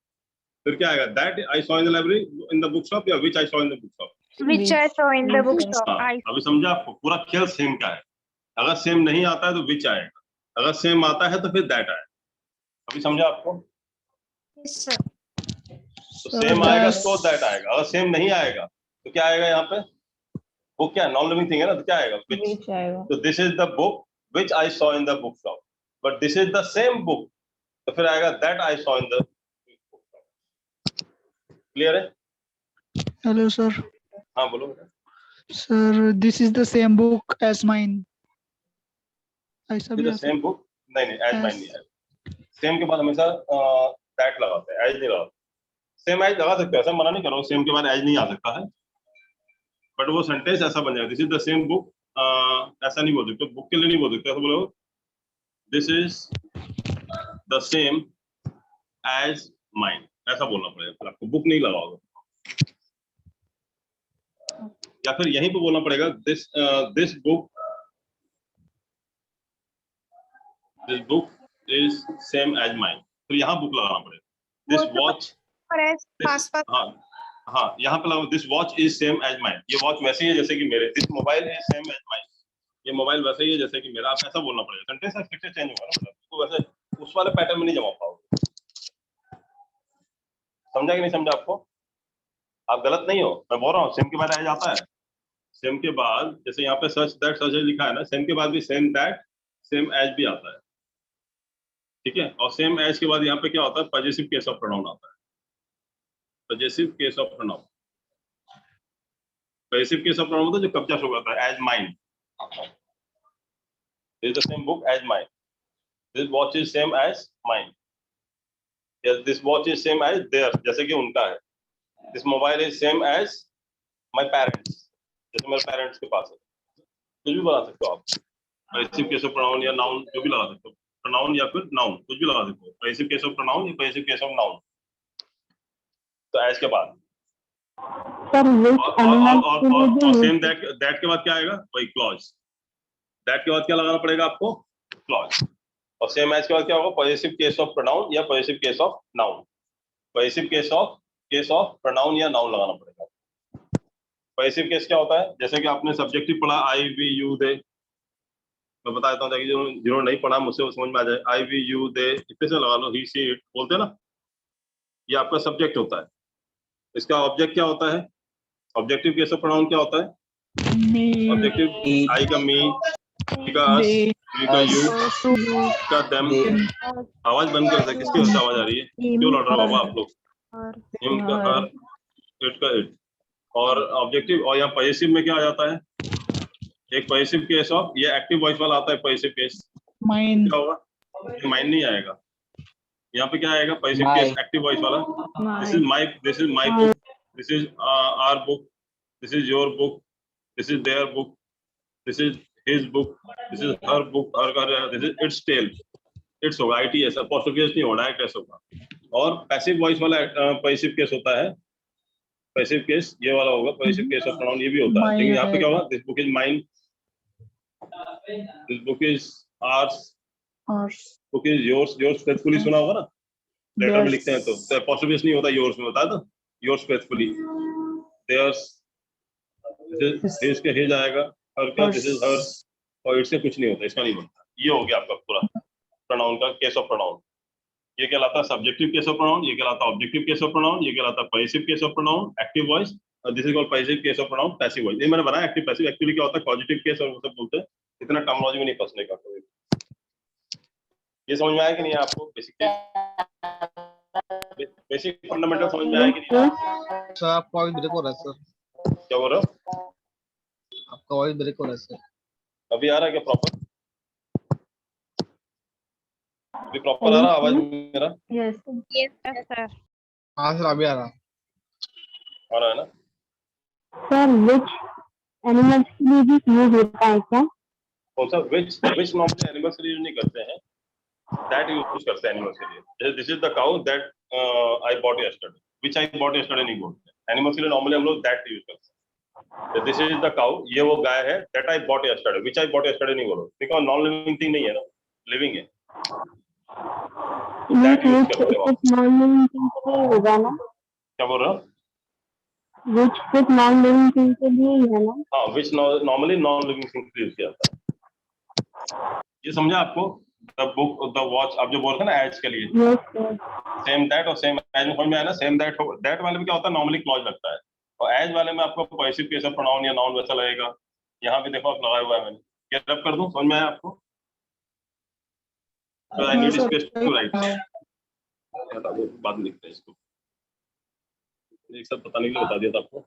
फिर क्या आएगा, that I saw in the library in the book shop, या which I saw in the book shop, Which I saw in the bookshop. अभी समझा आपको, पूरा खेल सेम का है, अगर सेम नहीं आता है तो विच आएगा, अगर सेम आता है तो फिर दैट आएगा, अभी समझा आपको? तो सेम आएगा तो दैट आएगा, अगर सेम नहीं आएगा तो क्या आएगा यहाँ पे, वो क्या नॉन लिविंग थिंग है ना, तो क्या आएगा, विच आएगा, तो this is the book which I saw in the book shop, but this is the same book, तो फिर आएगा that I saw in the book shop. Clear है? Hello sir. हाँ बोलो बेटा। Sir this is the same book as mine, ऐसा भी सेम बुक, नहीं एज माइन नहीं है। सेम के बाद हमेशा दैट लगाते हैं, एज नहीं लगाते। सेम एज लगा सकते हो, ऐसा मना नहीं करो, सेम के बाद एज नहीं आ सकता है, बट वो सेंटेंस ऐसा बन जाएगा, this is the same book, ऐसा नहीं बोल सकते, बुक के लिए नहीं बोल सकते, ऐसा बोलो this is the same as mine, ऐसा बोलना पड़ेगा, फिर आपको बुक नहीं लगाओगे। या फिर यहीं पे बोलना पड़ेगा this book is same as mine, तो यहाँ बुक लगाना पड़ेगा। दिस वॉच, हाँ यहाँ पे लगाओ this watch is same as mine, ये वॉच वैसे ही है जैसे कि मेरे, this mobile is same as mine, ये मोबाइल वैसे ही है जैसे कि मेरा, आप ऐसा बोलना पड़ेगा, सेंटेंस का स्ट्रक्चर चेंज होगा ना, तो वैसे उस वाले पैटर्न में नहीं जमा पाओगे। समझा कि नहीं समझा आपको? आप गलत नहीं हो, मैं बोल रहा हूँ सेम के बाद एज आता है, सेम के बाद जैसे यहाँ पे सच दैट सच एज लिखा है ना, सेम के बाद भी सेम दैट सेम एज भी आता है, ठीक है। और सेम एज के बाद यहाँ पे क्या होता है, पॉजिटिव केस ऑफ प्रोनाउन आता है, positive case of pronoun, positive case of pronoun मतलब जो कब्जा शो करता है, as mine, this is the same book as mine, this watch is same as mine, yes this watch is same as theirs, जैसे कि उनका है, this mobile is same as my parents, जैसे मेरे पेरेंट्स के पास है, कुछ भी बता सकते हो आप, पॉजिटिव केस ऑफ प्रोनाउन या नाउन जो भी लगा सकते हो, प्रोनाउन या फिर नाउन कुछ भी लगा सकते हो, पॉजिटिव केस ऑफ प्रोनाउन या पॉजिटिव केस ऑफ नाउन। तो एज के बाद सर और सेम दैट के बाद क्या आएगा, वही क्लॉज, दैट के बाद क्या लगाना पड़ेगा आपको, क्लॉज, और सेम एज के बाद क्या होगा, पॉजिटिव केस ऑफ प्रोनाउन या positive case of noun, positive case of pronoun या नाउन लगाना पड़ेगा। पॉजिटिव केस क्या होता है, जैसे कि आपने सब्जेक्टिव पढ़ा आई वी यू दे, मैं बता देता हूँ ताकि जिन्होंने नहीं पढ़ा मुझसे वो समझ में आ जाए, आई वी यू दे इतने से लगा लो, ही सी इट बोलते हैं ना, ये आपका सब्जेक्ट होता है, इसका ऑब्जेक्ट क्या होता है, ऑब्जेक्टिव केस ऑफ प्रोनाउन क्या होता है, ऑब्जेक्टिव आई का मी, का अस, वी का यू, का देम। आवाज बंद कर दे, किसकी वजह से आवाज आ रही है, क्यों लड़ रहा बाबा आप लोग, हिम का हर, इट का इट, और ऑब्जेक्टिव, और यहाँ पॉजिटिव में क्या आ जाता है, एक पॉजिटिव केस ऑफ, ये एक्टिव वॉइस वाला आता है पॉजिटिव केस, माइन क्या होगा, माइन नहीं आएगा, यहाँ पे क्या आएगा, पॉजिटिव केस एक्टिव वॉइस वाला, this is my book, this is our book, this is your book, this is their book, this is his book, this is her book, this is its tale, its होगा, ITS apostrophe केस नहीं होगा, डायरेक्ट एस होगा। और पैसिव वॉइस वाला पैसिव केस होता है, पैसिव केस ये वाला होगा, पैसिव केस ऑफ प्रोनाउन ये भी होता है, लेकिन यहाँ पे क्या होगा, this book is mine, this book is ours, book is yours, yours faithfully सुना होगा ना, लेटर में लिखते हैं तो apostrophe नहीं होता, योर्स में होता है, तो yours faithfully, theirs, this is his के हिज आएगा, हर का दिस इज हर्स, और इससे कुछ नहीं होता, इसका नहीं बनता। ये हो गया आपका पूरा प्रोनाउन का केस ऑफ प्रोनाउन, ये कहलाता है सब्जेक्टिव केस ऑफ प्रोनाउन, ये कहलाता है ऑब्जेक्टिव केस ऑफ प्रोनाउन, ये कहलाता है positive case of pronoun, active voice, और this is called positive case of pronoun, passive voice. ये मैंने बनाया एक्टिव पैसिव, एक्चुअली क्या होता है पॉजिटिव केस, और वो सब बोलते हैं, इतना टर्मिनोलॉजी में नहीं फंसने का कोई। ये समझ में आया कि नहीं आपको, बेसिक फंडामेंटल समझ में आया कि नहीं? सर आपका वॉइस ब्रेक हो रहा है सर, क्या बोल रहे हो, आपका वॉइस ब्रेक हो रहा है सर। अभी आ रहा है क्या प्रॉपर, अभी प्रॉपर आ रहा आवाज मेरा? Yes sir. हाँ सर अभी आ रहा है ना? सर विच एनिमल्स के लिए भी यूज होता है क्या? कौन सा विच नॉर्मली एनिमल्स के लिए यूज नहीं करते हैं, दैट यूज करते हैं एनिमल्स के लिए, this is the cow that I bought yesterday, which I bought yesterday नहीं बोलते, एनिमल्स के लिए नॉर्मली हम लोग दैट यूज करते हैं, दिस इज द काउ, ये वो गाय है, that I bought yesterday, which I bought yesterday नहीं बोलो, बिकॉज़ नॉन लिविंग थिंग नहीं है ना, लिविंग है, दैट यूज करते हो। नॉन लिविंग थिंग के लिए होगा ना? क्या बोल रहे हो? Which with non living thing के लिए ही है ना? हाँ, विच नॉर्मली नॉन लिविंग थिंग के लिए यूज किया जाता है, ये समझा आपको? द बुक, द वॉच, आप जो बोल रहे हैं ना एज के लिए, सेम दैट और सेम एज में समझ में आया ना, सेम दैट दैट वाले में क्या होता है, नॉर्मली क्लॉज लगता है, और एज वाले में आपको पॉजिटिव केस ऑफ प्रोनाउन या नाउन वैसा लगेगा, यहाँ पे देखो आप लगाया हुआ है मैंने, ये रब कर दूं, समझ में आया आपको? I need space to write, बाद में लिखते हैं इसको, एक साथ बताने के लिए बता दिया था आपको,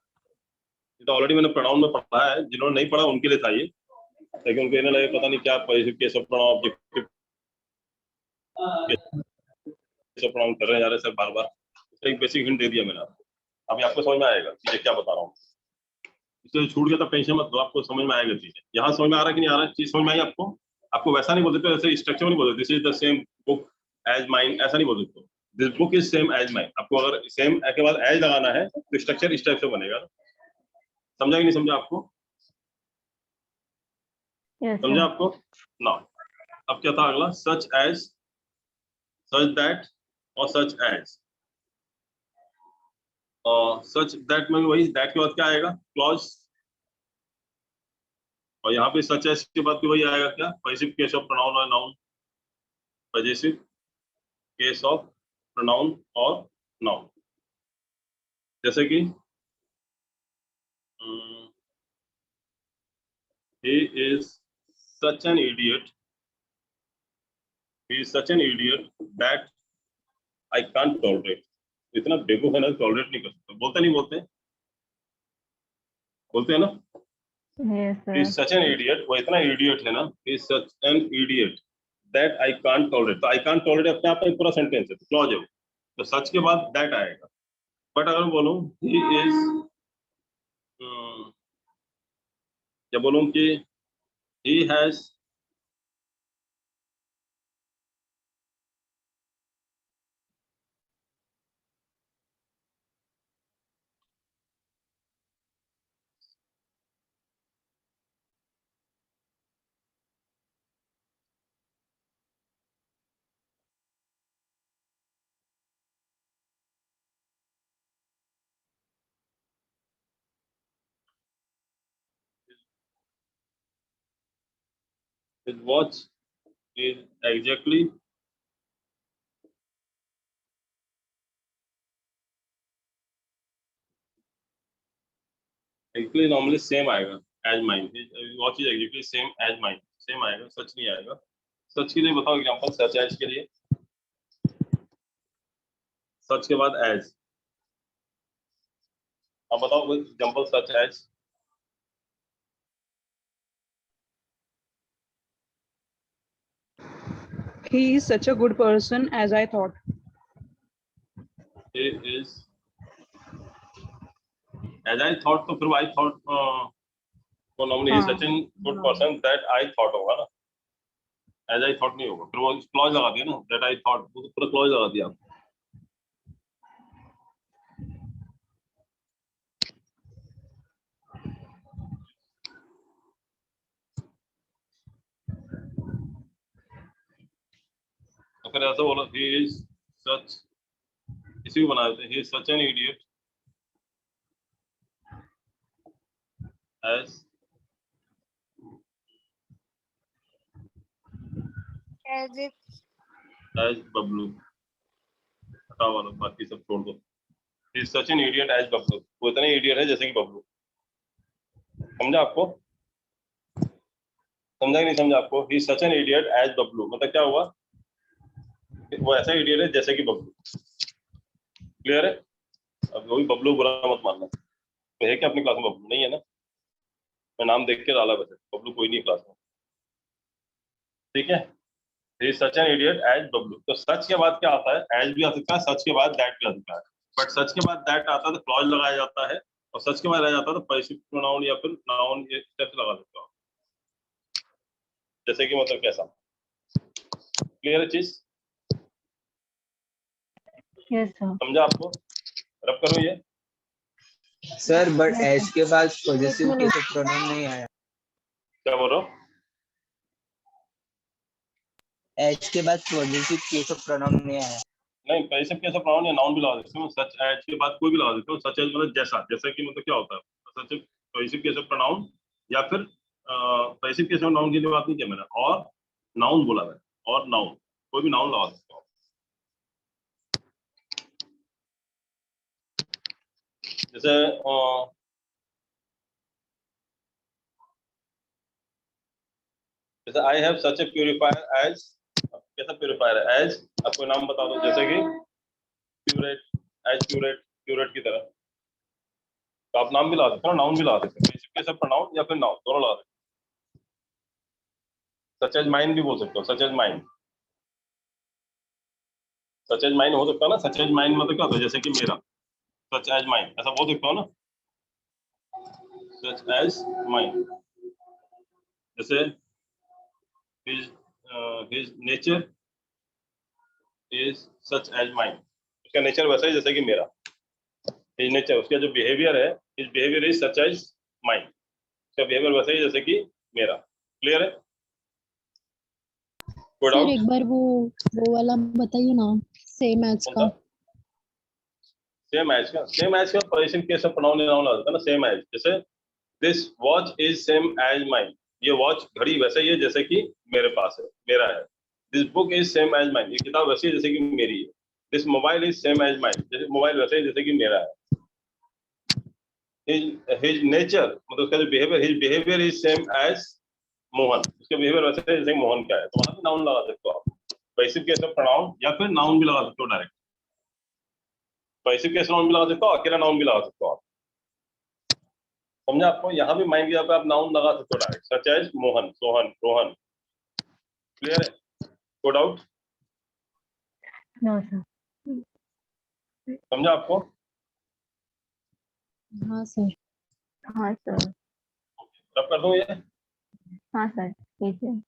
ये तो ऑलरेडी मैंने प्रोनाउन में पढ़ा है, जिन्होंने नहीं पढ़ा उनके लिए था ये, लेकिन उनको इन्हें लगे पता नहीं क्या positive case of pronoun, objective कैसे प्रोनाउंस कर रहे हैं जा रहे सर बार बार, इसका एक बेसिक हिंट दे दिया मैंने आपको। अभी आपको समझ में आएगा चीजें क्या बता रहा हूँ। इससे छूट गया तो टेंशन मत लो, आपको समझ में आएगा चीजें। यहाँ समझ में आ रहा है कि नहीं आ रहा है? चीज समझ में आई आपको? आपको वैसा नहीं बोलते, ऐसे स्ट्रक्चर नहीं बोलते this is the same book as mine, ऐसा नहीं बोलते। This book is same as mine. आपको अगर सेम के बाद एज लगाना है तो स्ट्रक्चर इस टाइप से बनेगा। समझा कि नहीं समझा आपको? समझा आपको ना? अब क्या था अगला? सच एज, सच दैट और सच एज। सच दैट में वही दैट के बाद क्या आएगा? क्लॉज। और यहाँ पे सच एज के बाद भी वही आएगा क्या? पॉजिटिव केस ऑफ प्रोनाउन और noun, positive case of pronoun और नाउन। जैसे कि he is such an idiot, he is such an idiot that I can't tolerate। इतना बेवकूफ है ना, टॉलरेट नहीं कर सकता। बोलते नहीं बोलते? बोलते हैं ना? He is such an idiot, वो इतना idiot है ना, he is such an idiot that I can't tolerate। तो I can't tolerate अपने आप में पूरा सेंटेंस है, क्लॉज है वो। तो सच के बाद that आएगा। बट अगर बोलूं he is, जब बोलूं कि he has, his watch is exactly normally same आएगा as mine. Watch is exactly same as mine, same आएगा, सच नहीं आएगा। सच के लिए बताओ एग्जांपल, सच एज के लिए। सच के बाद एज, अब बताओ example such as. He is such a good person as I thought. He is as I thought, तो फिर I thought तो normally he is such a good person that I thought होगा ना, as I thought नहीं होगा। फिर वो क्लॉज लगा दिया ना, that I thought, वो तो पूरा क्लॉज लगा दिया। तो फिर ऐसा बोलो he is such, इसी को बना देते हैं he is such an idiot as Bablu. हटाओ वाला, बाकी सब छोड़ दो। he is such an idiot as Bablu, वो इतना इडियट है जैसे कि बबलू। समझा आपको? समझा कि नहीं समझा आपको? he is such an idiot as Bablu मतलब क्या हुआ? वो ऐसा इडियट है जैसे कि बबलू। क्लियर है? अब वही बबलू बुरा मत मानना। तो है क्या अपनी क्लास में बबलू? नहीं है ना, मैं नाम देख के डाला, वैसे बबलू कोई नहीं क्लास में। ठीक है? he is such an idiot as Bablu. तो सच के बाद क्या आता है? एज भी आ सकता है, सच के बाद दैट भी आ सकता है। बट सच के बाद दैट आता है तो क्लॉज लगाया जाता है, और सच के बाद रह जाता है तो पॉजिटिव प्रोनाउन या फिर नाउन ये स्टेप लगा सकते हो। जैसे कि मतलब कैसा? क्लियर है चीज? समझा आपको? रब करो ये। सर बट एज के बाद पॉजिटिव केस ऑफ प्रोनाउन नहीं आया। क्या बोल रहे हो? एज के बाद पॉजिटिव केस ऑफ प्रोनाउन नहीं आया। नहीं, पॉजिटिव केस ऑफ प्रोनाउन या नाउन भी लगा सकते हो। सच एज के बाद कोई भी लगा सकते हो। सच एज मतलब जैसा, जैसा कि मतलब क्या होता है? सच पॉजिटिव केस ऑफ प्रोनाउन या फिर पॉजिटिव केस ऑफ नाउन की बात नहीं किया मैंने, और नाउन बोला मैंने, और नाउन, कोई भी नाउन लगा सकते हो। जैसे जैसे I have such a purifier as, कैसा प्यूरिफायर है? एज, आपको नाम बता दो, जैसे कि प्यूरेट, एज प्यूरेट, प्यूरेट की तरह। तो आप नाम भी ला सकते हो, नाउन भी ला सकते हो। पॉजिटिव केस ऑफ प्रोनाउन या फिर नाउन, दोनों ला सकते हो। सच एज माइन भी बोल सकते हो, such as mine. Such as mine हो सकता है ना, सच एज माइन मतलब क्या होता है, जैसे कि मेरा, सच एज माइन ऐसा बोल सकता हूँ ना, सच एज माइन, जैसे his nature is such as mine, उसका नेचर वैसा ही जैसे कि मेरा, his nature उसका जो बिहेवियर है, his behavior is such as mine, उसका बिहेवियर वैसा ही जैसे कि मेरा। क्लियर है? कोई सर डाउट? एक बार वो वाला बताइए ना, सेम एज का। सेम एज का position case of pronoun noun आता है ना, सेम एज, जैसे this watch is same as mine, ये वॉच घड़ी वैसा ही है जैसे कि मेरे पास है, मेरा है। This book is same as mine, ये किताब वैसी है जैसे कि मेरी है। This mobile is same as mine, जैसे मोबाइल वैसे ही जैसे कि मेरा है। हिज नेचर मतलब उसका जो behaviour, his behaviour is same as Mohan, उसका बिहेवियर वैसे है जैसे मोहन का है। तो वहां पे नाउन लगा सकते हो आप, पैसिव केस ऑफ प्रोनाउन, या फिर नाउन भी लगा सकते हो डायरेक्ट। पैसिव केस नाउन भी लगा सकते हो, अकेला नाउन भी लगा सकते हो आप। समझा आपको? यहाँ भी माइंड की जगह पे आप नाउन लगा सकते हो direct, such as Mohan, Sohan, Rohan. Clear है? कोई डाउट? No sir. समझा आपको? हाँ सर। हाँ सर। रब कर दूं ये? हाँ सर ठीक है।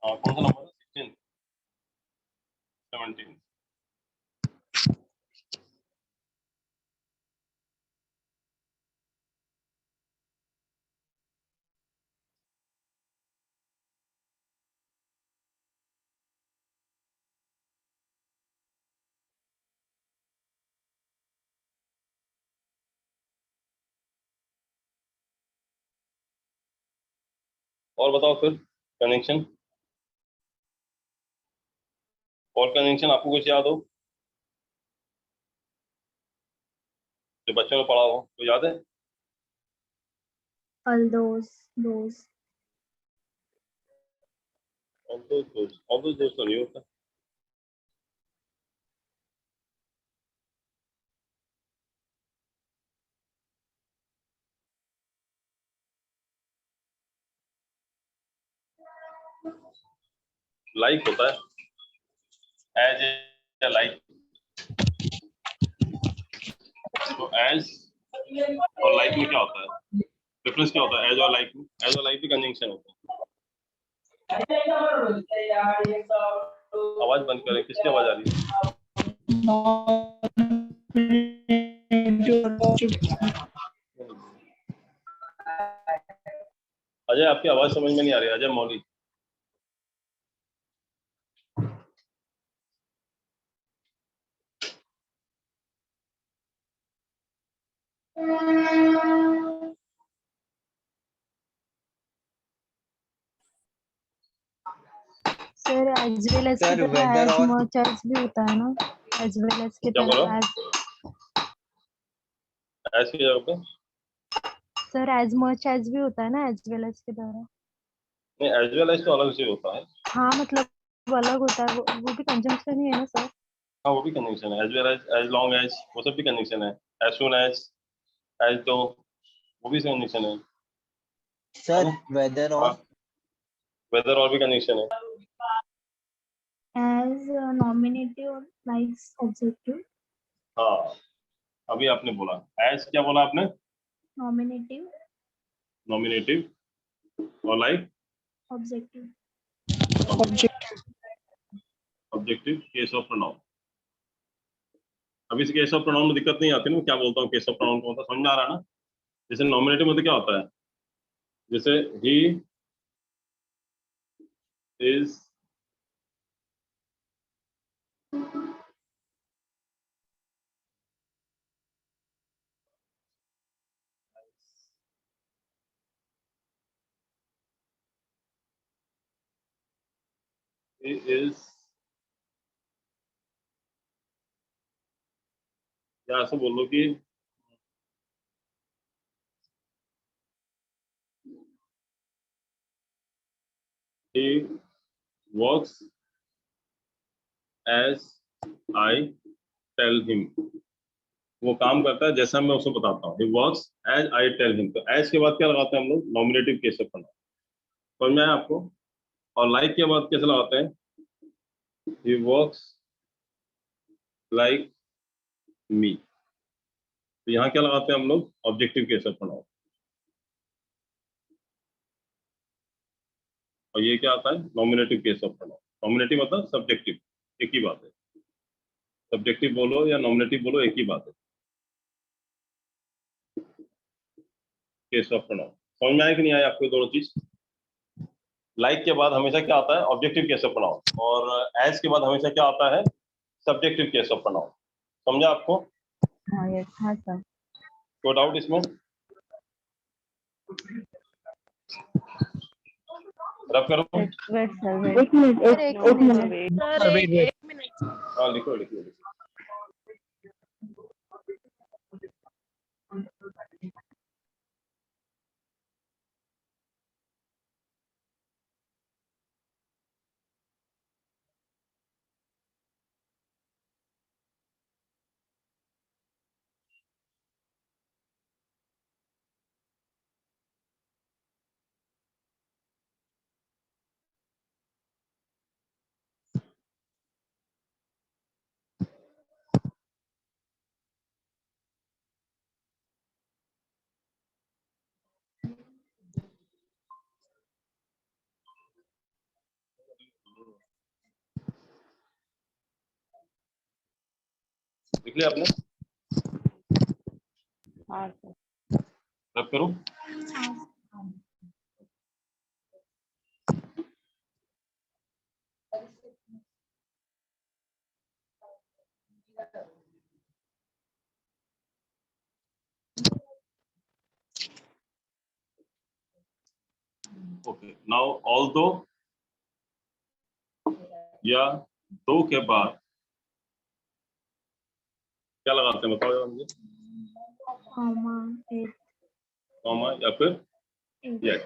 हाँ, कौन सा नंबर है? 16, 17। और बताओ फिर कनेक्शन, और कनेक्शन आपको कुछ याद हो जो बच्चों ने पढ़ा हो, तो याद है? All those ऑल दो दोस्त तो नहीं होता। लाइक होता है, एज या लाइक। तो एज और लाइक में क्या होता है, डिफरेंस क्या होता है एज और लाइक में? एज और लाइक भी कंजंक्शन होता है। आवाज बंद करें, किसकी आवाज आ रही है? अजय आपकी आवाज समझ में नहीं आ रही, अजय मौली। सर एज वेल एज की सर तरह वेदर एज और मच एज भी होता है ना, एज वेल एज की क्या बोलो? तरह एज। एज की जगह पे सर एज मच एज भी होता है ना, एज वेल एज की तरह। नहीं, एज वेल एज तो अलग से होता है। हाँ मतलब अलग होता है, वो भी कंजंक्शन ही है ना सर। हाँ वो भी कंजंक्शन है, as well as, as long as, वो सब भी कंजंक्शन है। एज सून एज दो, वो भी कंजंक्शन है सर ना? वेदर हाँ, और वेदर और भी कंजंक्शन है। As nominative likes objective. हाँ, अभी आपने बोला एज, क्या बोला आपने? नॉमिनेटिव नॉमिनेटिव और like objective. Objective case of pronoun. अभी इस केस ऑफ प्रोनाउन में दिक्कत नहीं आती ना, मैं क्या बोलता हूँ केस ऑफ प्रोनाउन कौन सा, समझ में आ रहा है ना? जैसे नॉमिनेटिव में तो क्या होता है, जैसे ही इज इज, या ऐसे बोल लो कि works as I tell him, वो काम करता है जैसा मैं उसे बताता हूँ। He works as I tell him। तो as के बाद क्या लगाते हैं हम लोग? Nominative case of pronoun. समझ में आया आपको? और लाइक के बाद कैसे लगाते हैं? He works like me। तो यहाँ क्या लगाते हैं हम लोग? Objective case of pronoun. और ये क्या आता है? Nominative case of pronoun. Nominative मतलब सब्जेक्टिव, एक ही बात है। सब्जेक्टिव बोलो या नॉमिनेटिव बोलो, एक ही बात है। केस ऑफ प्रोनाउन समझ में आया कि नहीं आया आपको दोनों चीज? लाइक के बाद हमेशा क्या आता है? Objective case of pronoun. और एज के बाद हमेशा क्या आता है? Subjective case of pronoun. समझा आपको? हाँ सर। कोई डाउट इसमें? रब करो। एक मिनट। हाँ लिखो लिखो। लिख लिया आपने? हाँ सर। रब करो। ओके, नाउ ऑल्दो या दो के बाद क्या लगाते हैं बताओ मुझे? कॉमा या फिर येट।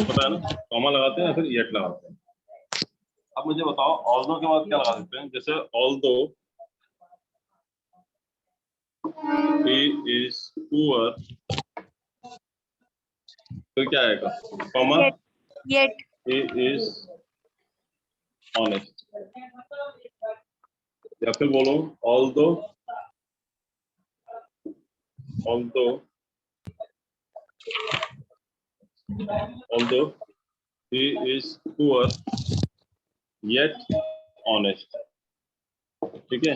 पता है ना? कॉमा लगाते हैं या फिर येट लगाते हैं। अब मुझे बताओ ऑल्दो के बाद क्या लगा सकते हैं? जैसे ऑल्दो he is poor, फिर क्या आएगा? Comma yet. he is honest। या फिर बोलो although he is poor yet honest। ठीक है,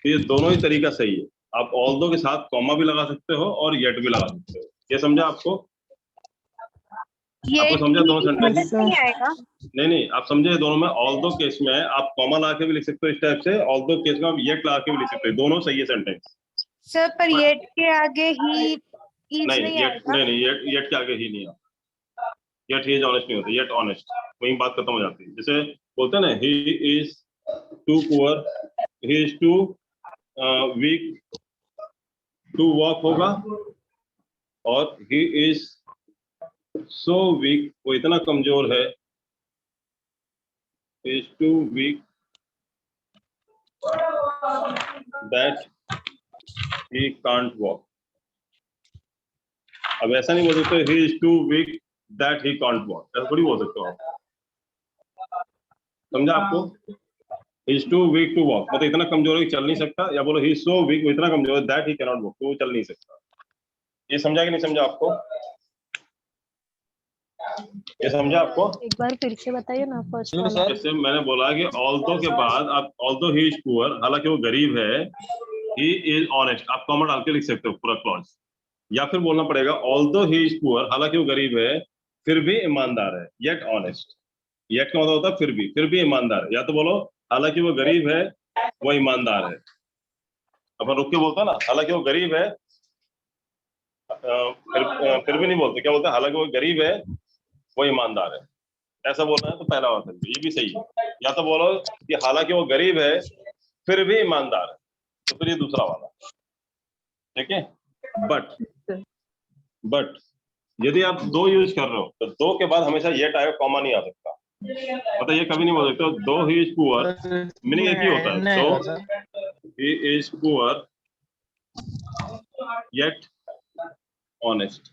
ये दोनों ही तरीका सही है। आप although के साथ कॉमा भी लगा सकते हो और yet भी लगा सकते हो। ये समझा आपको? आपको समझा दोनों सेंटेंस? नहीं आप समझे दोनों में। ऑल्दो केस में आप कॉमा लगा के भी लिख सकते हो इस टाइप से, ऑल्दो केस में आप येट लगा के भी लिख सकते हो। दोनों सही है सेंटेंस। सर पर येट के आगे ही नहीं येट के आगे ही नहीं आता। येट ही इज ऑनेस्ट नहीं होता, येट ऑनेस्ट, वही बात खत्म हो जाती है। जैसे बोलते हैं ना, he is too poor, he is too weak to walk होगा, और ही इज सो वीक, वो इतना कमजोर है, is too weak that he can't walk। अब ऐसा नहीं बोल सकते he is too weak that he can't walk, ऐसा थोड़ी बोल सकते हो आप। समझा आपको? he is too weak to walk मतलब इतना कमजोर है कि चल नहीं सकता, या बोलो he is so weak, वो इतना कमजोर है that he cannot walk, तो वो चल नहीं सकता। ये समझा कि नहीं समझा आपको? ये समझा आपको? एक बार फिर से बताइए ना फर्स्ट वाला। जैसे मैंने बोला कि ऑल्दो के बाद आप ऑल्दो ही इज पुअर, हालांकि वो गरीब है, ही इज ऑनेस्ट, आप कॉमा डाल के लिख सकते हो पूरा क्लॉज। या फिर बोलना पड़ेगा ऑल्दो ही इज पुअर, हालांकि वो गरीब है फिर भी ईमानदार है, येट ऑनेस्ट। येट का मतलब होता है फिर भी ईमानदार है। या तो बोलो हालांकि वो गरीब है वो ईमानदार है। अपन रुक के बोलता ना, हालांकि वो गरीब है, फिर भी नहीं बोलते, क्या बोलते हैं? हालांकि वो गरीब है वो ईमानदार है, ऐसा बोलना है तो पहला ऑप्शन ये भी सही है। या तो बोलो कि हालांकि वो गरीब है फिर भी ईमानदार है, तो फिर ये दूसरा वाला। ठीक है? बट यदि आप दो यूज कर रहे हो तो दो के बाद हमेशा येट आएगा, कॉमा नहीं आ सकता। मतलब ये कभी नहीं बोल सकते दो ही इज पुअर, मीनिंग एक ही होता है, दो ही इज पुअर येट ऑनेस्ट।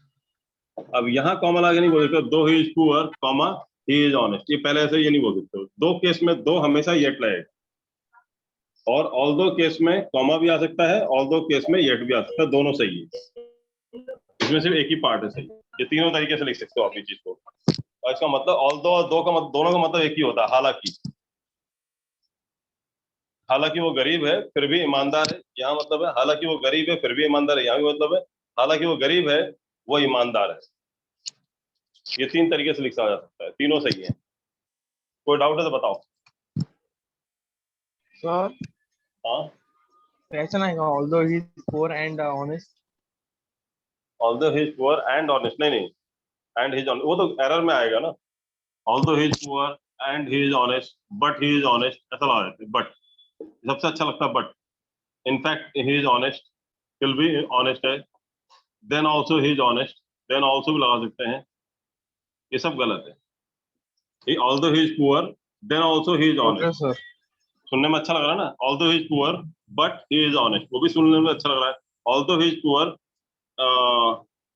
अब यहाँ कॉमा आगे नहीं बोल सकते दो ही is poor comma he is honest, ये पहले ऐसे ये नहीं बोल सकते। दो केस में दो हमेशा येट लगेगा, और ऑल दो केस में कॉमा भी आ सकता है, ऑल दो केस में येट भी आ सकता है, दोनों सही है। इसमें सिर्फ एक ही पार्ट है सही। ये तीनों तरीके से लिख सकते हो आप ये चीज को। और इसका मतलब ऑल दो और दो का मतलब दोनों का मतलब एक ही होता है। हालांकि, हालांकि वो गरीब है फिर भी ईमानदार है, यहाँ मतलब है हालांकि वो गरीब है फिर भी ईमानदार है, यहाँ भी मतलब है हालांकि वो गरीब है वो ईमानदार है। ये तीन तरीके से लिखा जा सकता है, तीनों सही है। कोई डाउट है तो बताओ। सर हाँ, ऐसा नहीं होगा although he is poor and honest. Although he is poor and honest, नहीं नहीं, एंड ही इज ऑनेस्ट वो तो एरर में आएगा ना। Although he is poor and he is honest but he is honest, ऐसा लगा देते हैं। बट सबसे अच्छा लगता है but. In fact he is honest, will भी ऑनेस्ट है। Then also he is honest, then also भी लगा सकते हैं, ये सब गलत है। Although he is poor then also he is okay honest, sir. सुनने में अच्छा लग रहा है ना। Although he is poor but he is honest, वो भी सुनने में अच्छा लग रहा है। Although he is poor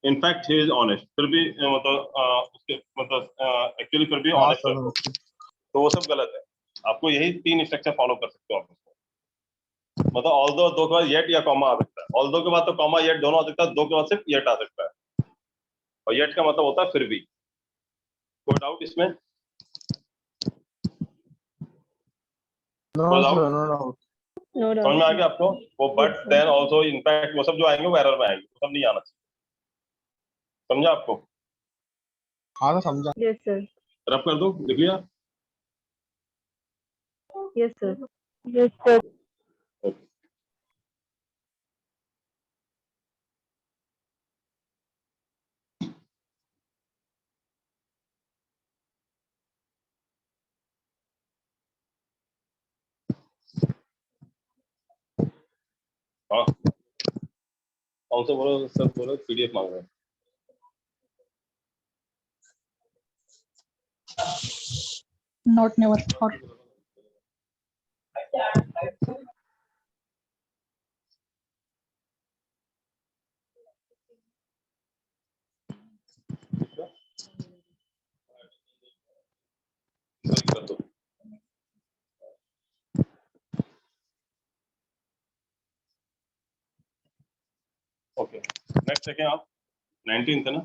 in fact he is honest, फिर भी मतलब उसके मतलब एक्चुअली फिर भी हाँ ऑनेस्ट है, सर। तो वो सब गलत है। आपको यही तीन स्ट्रक्चर फॉलो कर सकते हो आप उसको। मतलब ऑल्दो दो के बाद येट या कॉमा आ सकता है, ऑल्दो के बाद तो कॉमा येट दोनों आ सकता है, दो के बाद सिर्फ येट आ सकता है, और येट का मतलब होता है फिर भी। कोई डाउट इसमें? नो कोई डाउट? Sir, no doubt. समझ में आ गया आपको? वो बट देन ऑल्सो इनफैक्ट वो सब जो आएंगे वो एरर में आएंगे, वो सब नहीं आना चाहिए। समझा आपको? हाँ तो समझा। Yes sir. रब कर दो, लिख लिया? Yes sir. Yes sir. हाँ, कौन सा बोलो सर? बोलो पीडीएफ मांग रहे हैं। Not never or कर दो। ओके, नेक्स्ट देखें आप। 19 है ना?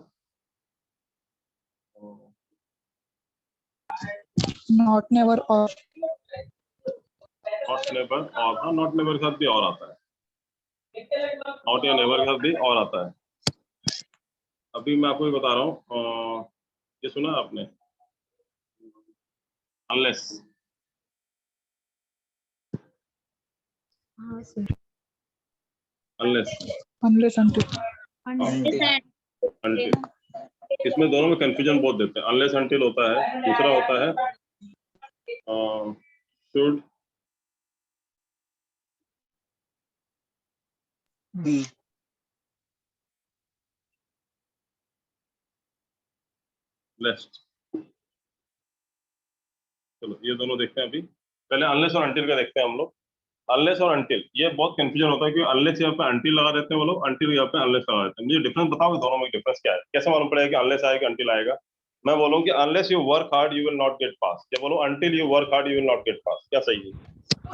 not never or not never और, हाँ नॉट नेवर के साथ भी और आता है, नॉट या नेवर के साथ भी और आता है। अभी मैं आपको ये बता रहा हूँ, ये सुना आपने अनलेस? हाँ sir. Unless unless until until, इसमें दोनों में कंफ्यूजन बहुत देते हैं। अनलेस अनटिल होता है, दूसरा होता है शुड बी। लेस्ट। चलो ये दोनों देखते हैं अभी। पहले अनलेस और अनटिल का देखते हैं हम लोग। अनलेस और अनटिल, ये बहुत कंफ्यूजन होता है कि अनलेस यहाँ पे अनटिल लगा देते हैं वो लोग, अनटिल यहाँ पे अनलेस लगा देते हैं। मुझे डिफरेंस बताओगे दोनों में डिफरेंस क्या है? कैसे मालूम पड़ेगा कि अनलेस आएगा अनटिल आएगा? मैं बोलूँ कि unless you work hard you will not get pass, क्या बोलूँ until you work hard you will not get pass, क्या सही है?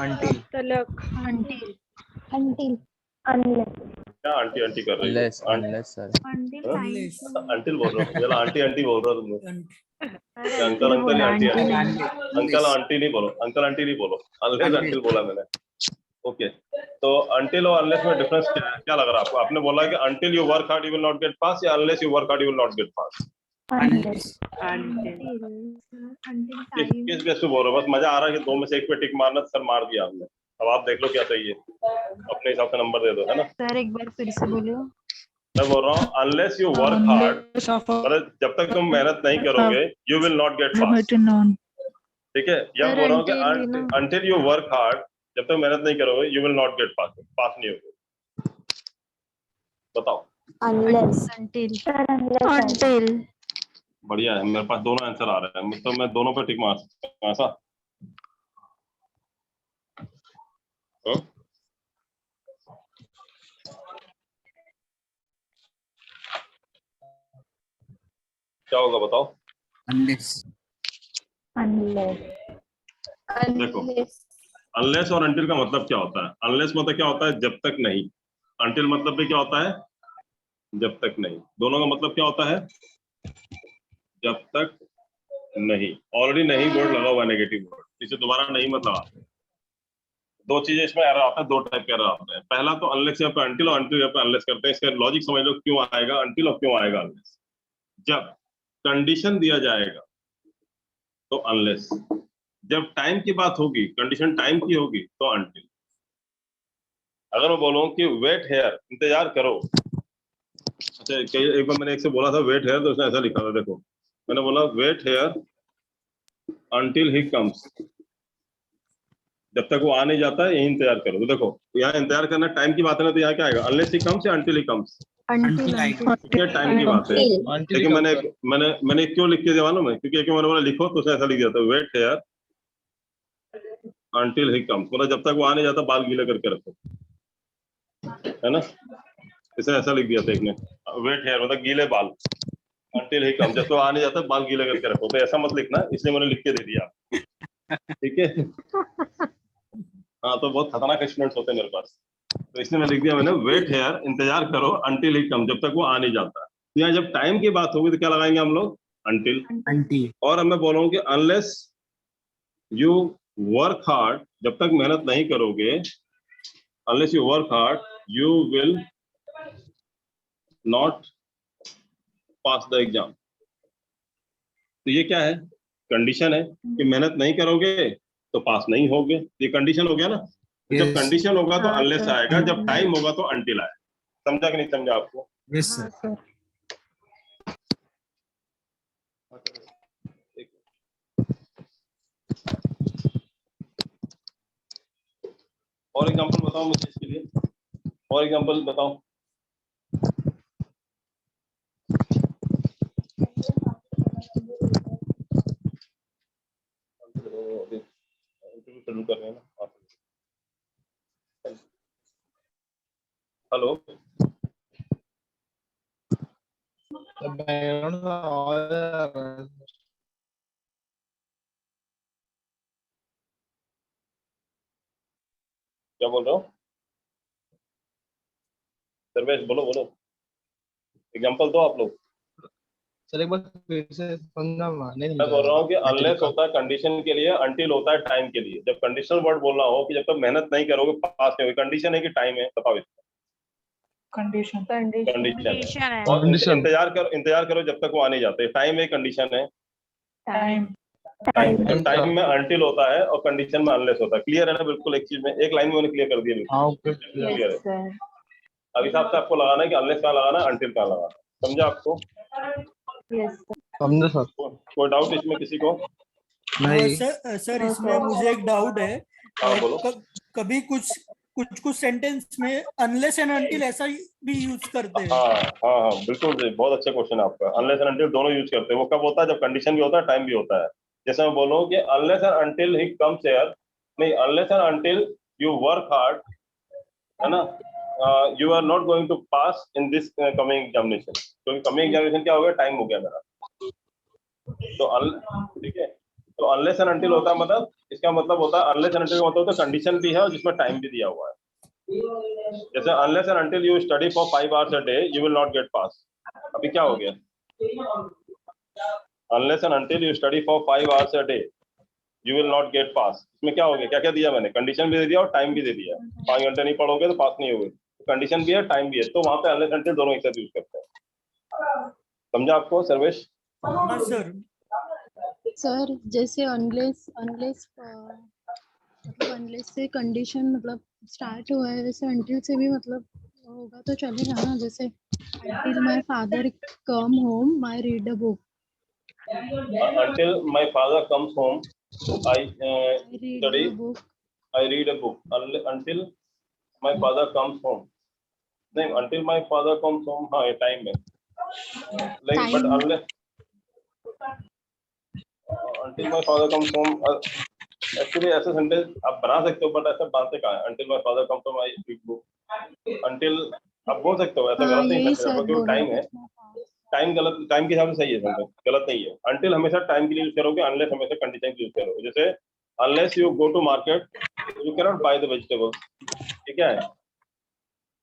Until. तलक until until unless क्या आंटी आंटी कर रही unless है? unless sir Unless. अंटिल बोल रहा हूँ, चलो आंटी आंटी बोल रहा हो तुम लोग। अंकल अंकल या आंटी आंटी? अंकल आंटी नहीं बोलो, अंकल आंटी नहीं बोलो, अनलेस अनटिल बोला मैंने। ओके, तो अनटिल और अनलेस में डिफरेंस क्या है? क्या लग रहा है आपको? आपने बोला कि until you work hard you will not get pass, या unless you work hard you will not get pass? किस बेस पे बोल रहे हो? बस मजा आ रहा है कि दो में से एक पे टिक मारना, सर मार दिया आपने। अब आप देख लो क्या सही है, अपने हिसाब से नंबर दे दो, है ना? सर एक बार फिर से बोलियो। मैं बोल रहा हूँ unless you work hard, unless of मतलब जब तक तुम मेहनत नहीं करोगे you will not get pass, written on ठीक है? या Sir, बोल रहा हूँ until ही कि ना। अनटिल यू वर्क हार्ड, जब तक मेहनत नहीं करोगे यू विल नॉट गेट पास, पास नहीं होगे। बताओ unless until until बढ़िया है, मेरे पास दोनों आंसर आ रहे हैं, तो मैं दोनों पे टिक मार सकता हूं, ऐसा। हाँ? क्या होगा बताओ? unless देखो, अनलेस और अनटिल का मतलब क्या होता है? अनलेस मतलब क्या होता है? जब तक नहीं। अनटिल मतलब भी क्या होता है? जब तक नहीं। दोनों का मतलब क्या होता है? जब तक नहीं। ऑलरेडी नहीं वर्ड लगा हुआ है, नेगेटिव वर्ड, इसे दोबारा नहीं मत लगा। दो चीजें इसमें एरर आता है, दो टाइप के एरर आते हैं। पहला तो अनलेस या अनटिल, और अनटिल या अनलेस करते हैं। इसका लॉजिक समझ लो, क्यों आएगा अनटिल और क्यों आएगा अनलेस। जब कंडीशन दिया जाएगा तो अनलेस, जब टाइम की बात होगी, कंडीशन टाइम की होगी, तो अनटिल। अगर मैं बोलूं कि वेट हेयर, इंतजार करो। अच्छा, एक बार मैंने एक से बोला था वेट हेयर, तो उसने ऐसा लिखा था, देखो मैंने बोला wait here until he comes, जब तक वो आ नहीं जाता है यही इंतजार करो। तो देखो यहाँ इंतजार करना टाइम की बात है ना, तो यहाँ क्या आएगा? अनलेस ही कम्स या until he comes? until time की बात है। Until लेकिन ही मैंने comes, मैंने क्यों लिख के दिया मालूम है? क्योंकि एक मैंने बोला लिखो, तो उसने ऐसा लिख दिया था wait here until he comes, मतलब जब तक वो आ नहीं जाता बाल गीले करके रखो, है ना? इसे ऐसा लिख दिया था एक ने, वेट हेयर मतलब गीले बाल, अनटिल ही कम्स, जब तक वो आ नहीं जाता बाल गीले करके रखो। तो ऐसा मत लिखना, इसलिए मैंने लिख के दे दिया, ठीक है? हाँ, तो बहुत खतरनाक स्टूडेंट्स होते हैं मेरे पास, तो इसलिए मैं लिख दिया मैंने वेट हेयर, इंतजार करो अनटिल ही कम, जब तक वो आ नहीं जाता। तो यहाँ जब टाइम की बात होगी तो क्या लगाएंगे हम लोग? अनटिल। until और अब मैं बोल रहा हूँ कि अनलेस यू वर्क हार्ड, जब तक मेहनत नहीं करोगे, unless you work hard you will not pass the exam. तो ये क्या है? कंडीशन है कि मेहनत नहीं करोगे तो पास नहीं होगे, ये कंडीशन हो गया ना। तो जब Yes. कंडीशन होगा तो हाँ, अनलेस सर। आएगा, जब टाइम होगा तो अनटिल आएगा। समझा कि नहीं समझा आपको? yes sir सर और एग्जांपल बताओ मुझे इसके लिए, और एग्जांपल बताओ। शुरू कर रहे हैं ना। हेलो, the background का आवाज आ रहा है। क्या बोल रहे हो? सर्वेश बोलो बोलो, एग्जांपल दो आप लोग। सर एक बार फिर से समझाना, नहीं मैं बोल रहा हूँ कि समझा अनलेस होता है कंडीशन के लिए, अनटिल होता है टाइम के लिए। जब कंडीशनल वर्ड बोलना हो कि जब तक मेहनत नहीं करोगे पास नहीं होगी, कंडीशन है कि टाइम है? बताओ इसका। कंडीशन कंडीशन है। और Condition. इंतजार करो जब तक वो आ नहीं जाते, टाइम है, कंडीशन है। टाइम टाइम Time टाइम का। में अनटिल होता है और कंडीशन में अनलेस होता है। क्लियर है ना? बिल्कुल एक चीज में, एक लाइन में मैंने क्लियर कर दिया। हाँ ओके क्लियर है। अब हिसाब से आपको लगाना है कि अनलेस कहाँ लगाना है, अनटिल कहाँ लगाना है। समझा आपको? समझे सर। कोई डाउट इसमें किसी को? नहीं सर इसमें मुझे एक डाउट है। हाँ बोलो। कभी कुछ सेंटेंस में अनलेस एंड अनटिल ऐसा भी यूज करते हैं। हाँ हाँ हाँ, बिल्कुल सही, बहुत अच्छा क्वेश्चन है आपका। अनलेस एंड अनटिल दोनों यूज करते हैं। वो कब होता है? जब कंडीशन भी होता है, टाइम भी होता है। जैसे मैं बोलूँ कि unless and until he comes here, नहीं, unless and until you work hard, है ना, you are not going to pass in this coming examination. क्योंकि कमिंग एग्जामिनेशन क्या हो गया? टाइम हो गया मेरा। तो ठीक है, तो अनलेस एंड अनटिल होता है, मतलब इसका मतलब होता है अनलेस एंड अनटिल का मतलब होता है कंडीशन भी है और जिसमें टाइम भी दिया हुआ है। जैसे unless and until you study for 5 hours a day you will not get pass. अभी क्या हो गया? Unless and until you study for 5 hours a day you will not get pass. इसमें क्या हो गया? क्या क्या दिया मैंने? कंडीशन भी दे दिया और टाइम भी दे दिया। 5 घंटे नहीं पढ़ोगे तो पास नहीं होगे, कंडीशन भी है, टाइम भी है। तो वहां पे अनलेस अनटिल दोनों एक साथ यूज करते हैं। समझा आपको सर्वेश? हाँ सर। सर जैसे अनलेस अनलेस मतलब अनलेस से कंडीशन मतलब स्टार्ट हुआ है, वैसे अनटिल से भी मतलब होगा तो चलेगा ना। जैसे until my father come home my read a book, Until my father comes home I read study, a book. I read a book. Until my father comes home नहीं, until my father comes home, हाँ ये टाइम है, like but Time. unless until my father comes home, actually ऐसे सेंटेंस आप बना सकते हो, बट ऐसा बनाते कहाँ है? until my father comes home I speak book, until आप बोल सकते हो, ऐसा हाँ गलत नहीं यही करते, सर क्योंकि बोलना टाइम है, था। टाइम गलत, टाइम के हिसाब से सही है सेंटेंस, गलत नहीं है। until हमेशा टाइम के लिए यूज करोगे, unless हमेशा कंडीशन के यूज करोगे, जैसे unless you go to market you cannot buy the vegetables, ठीक है?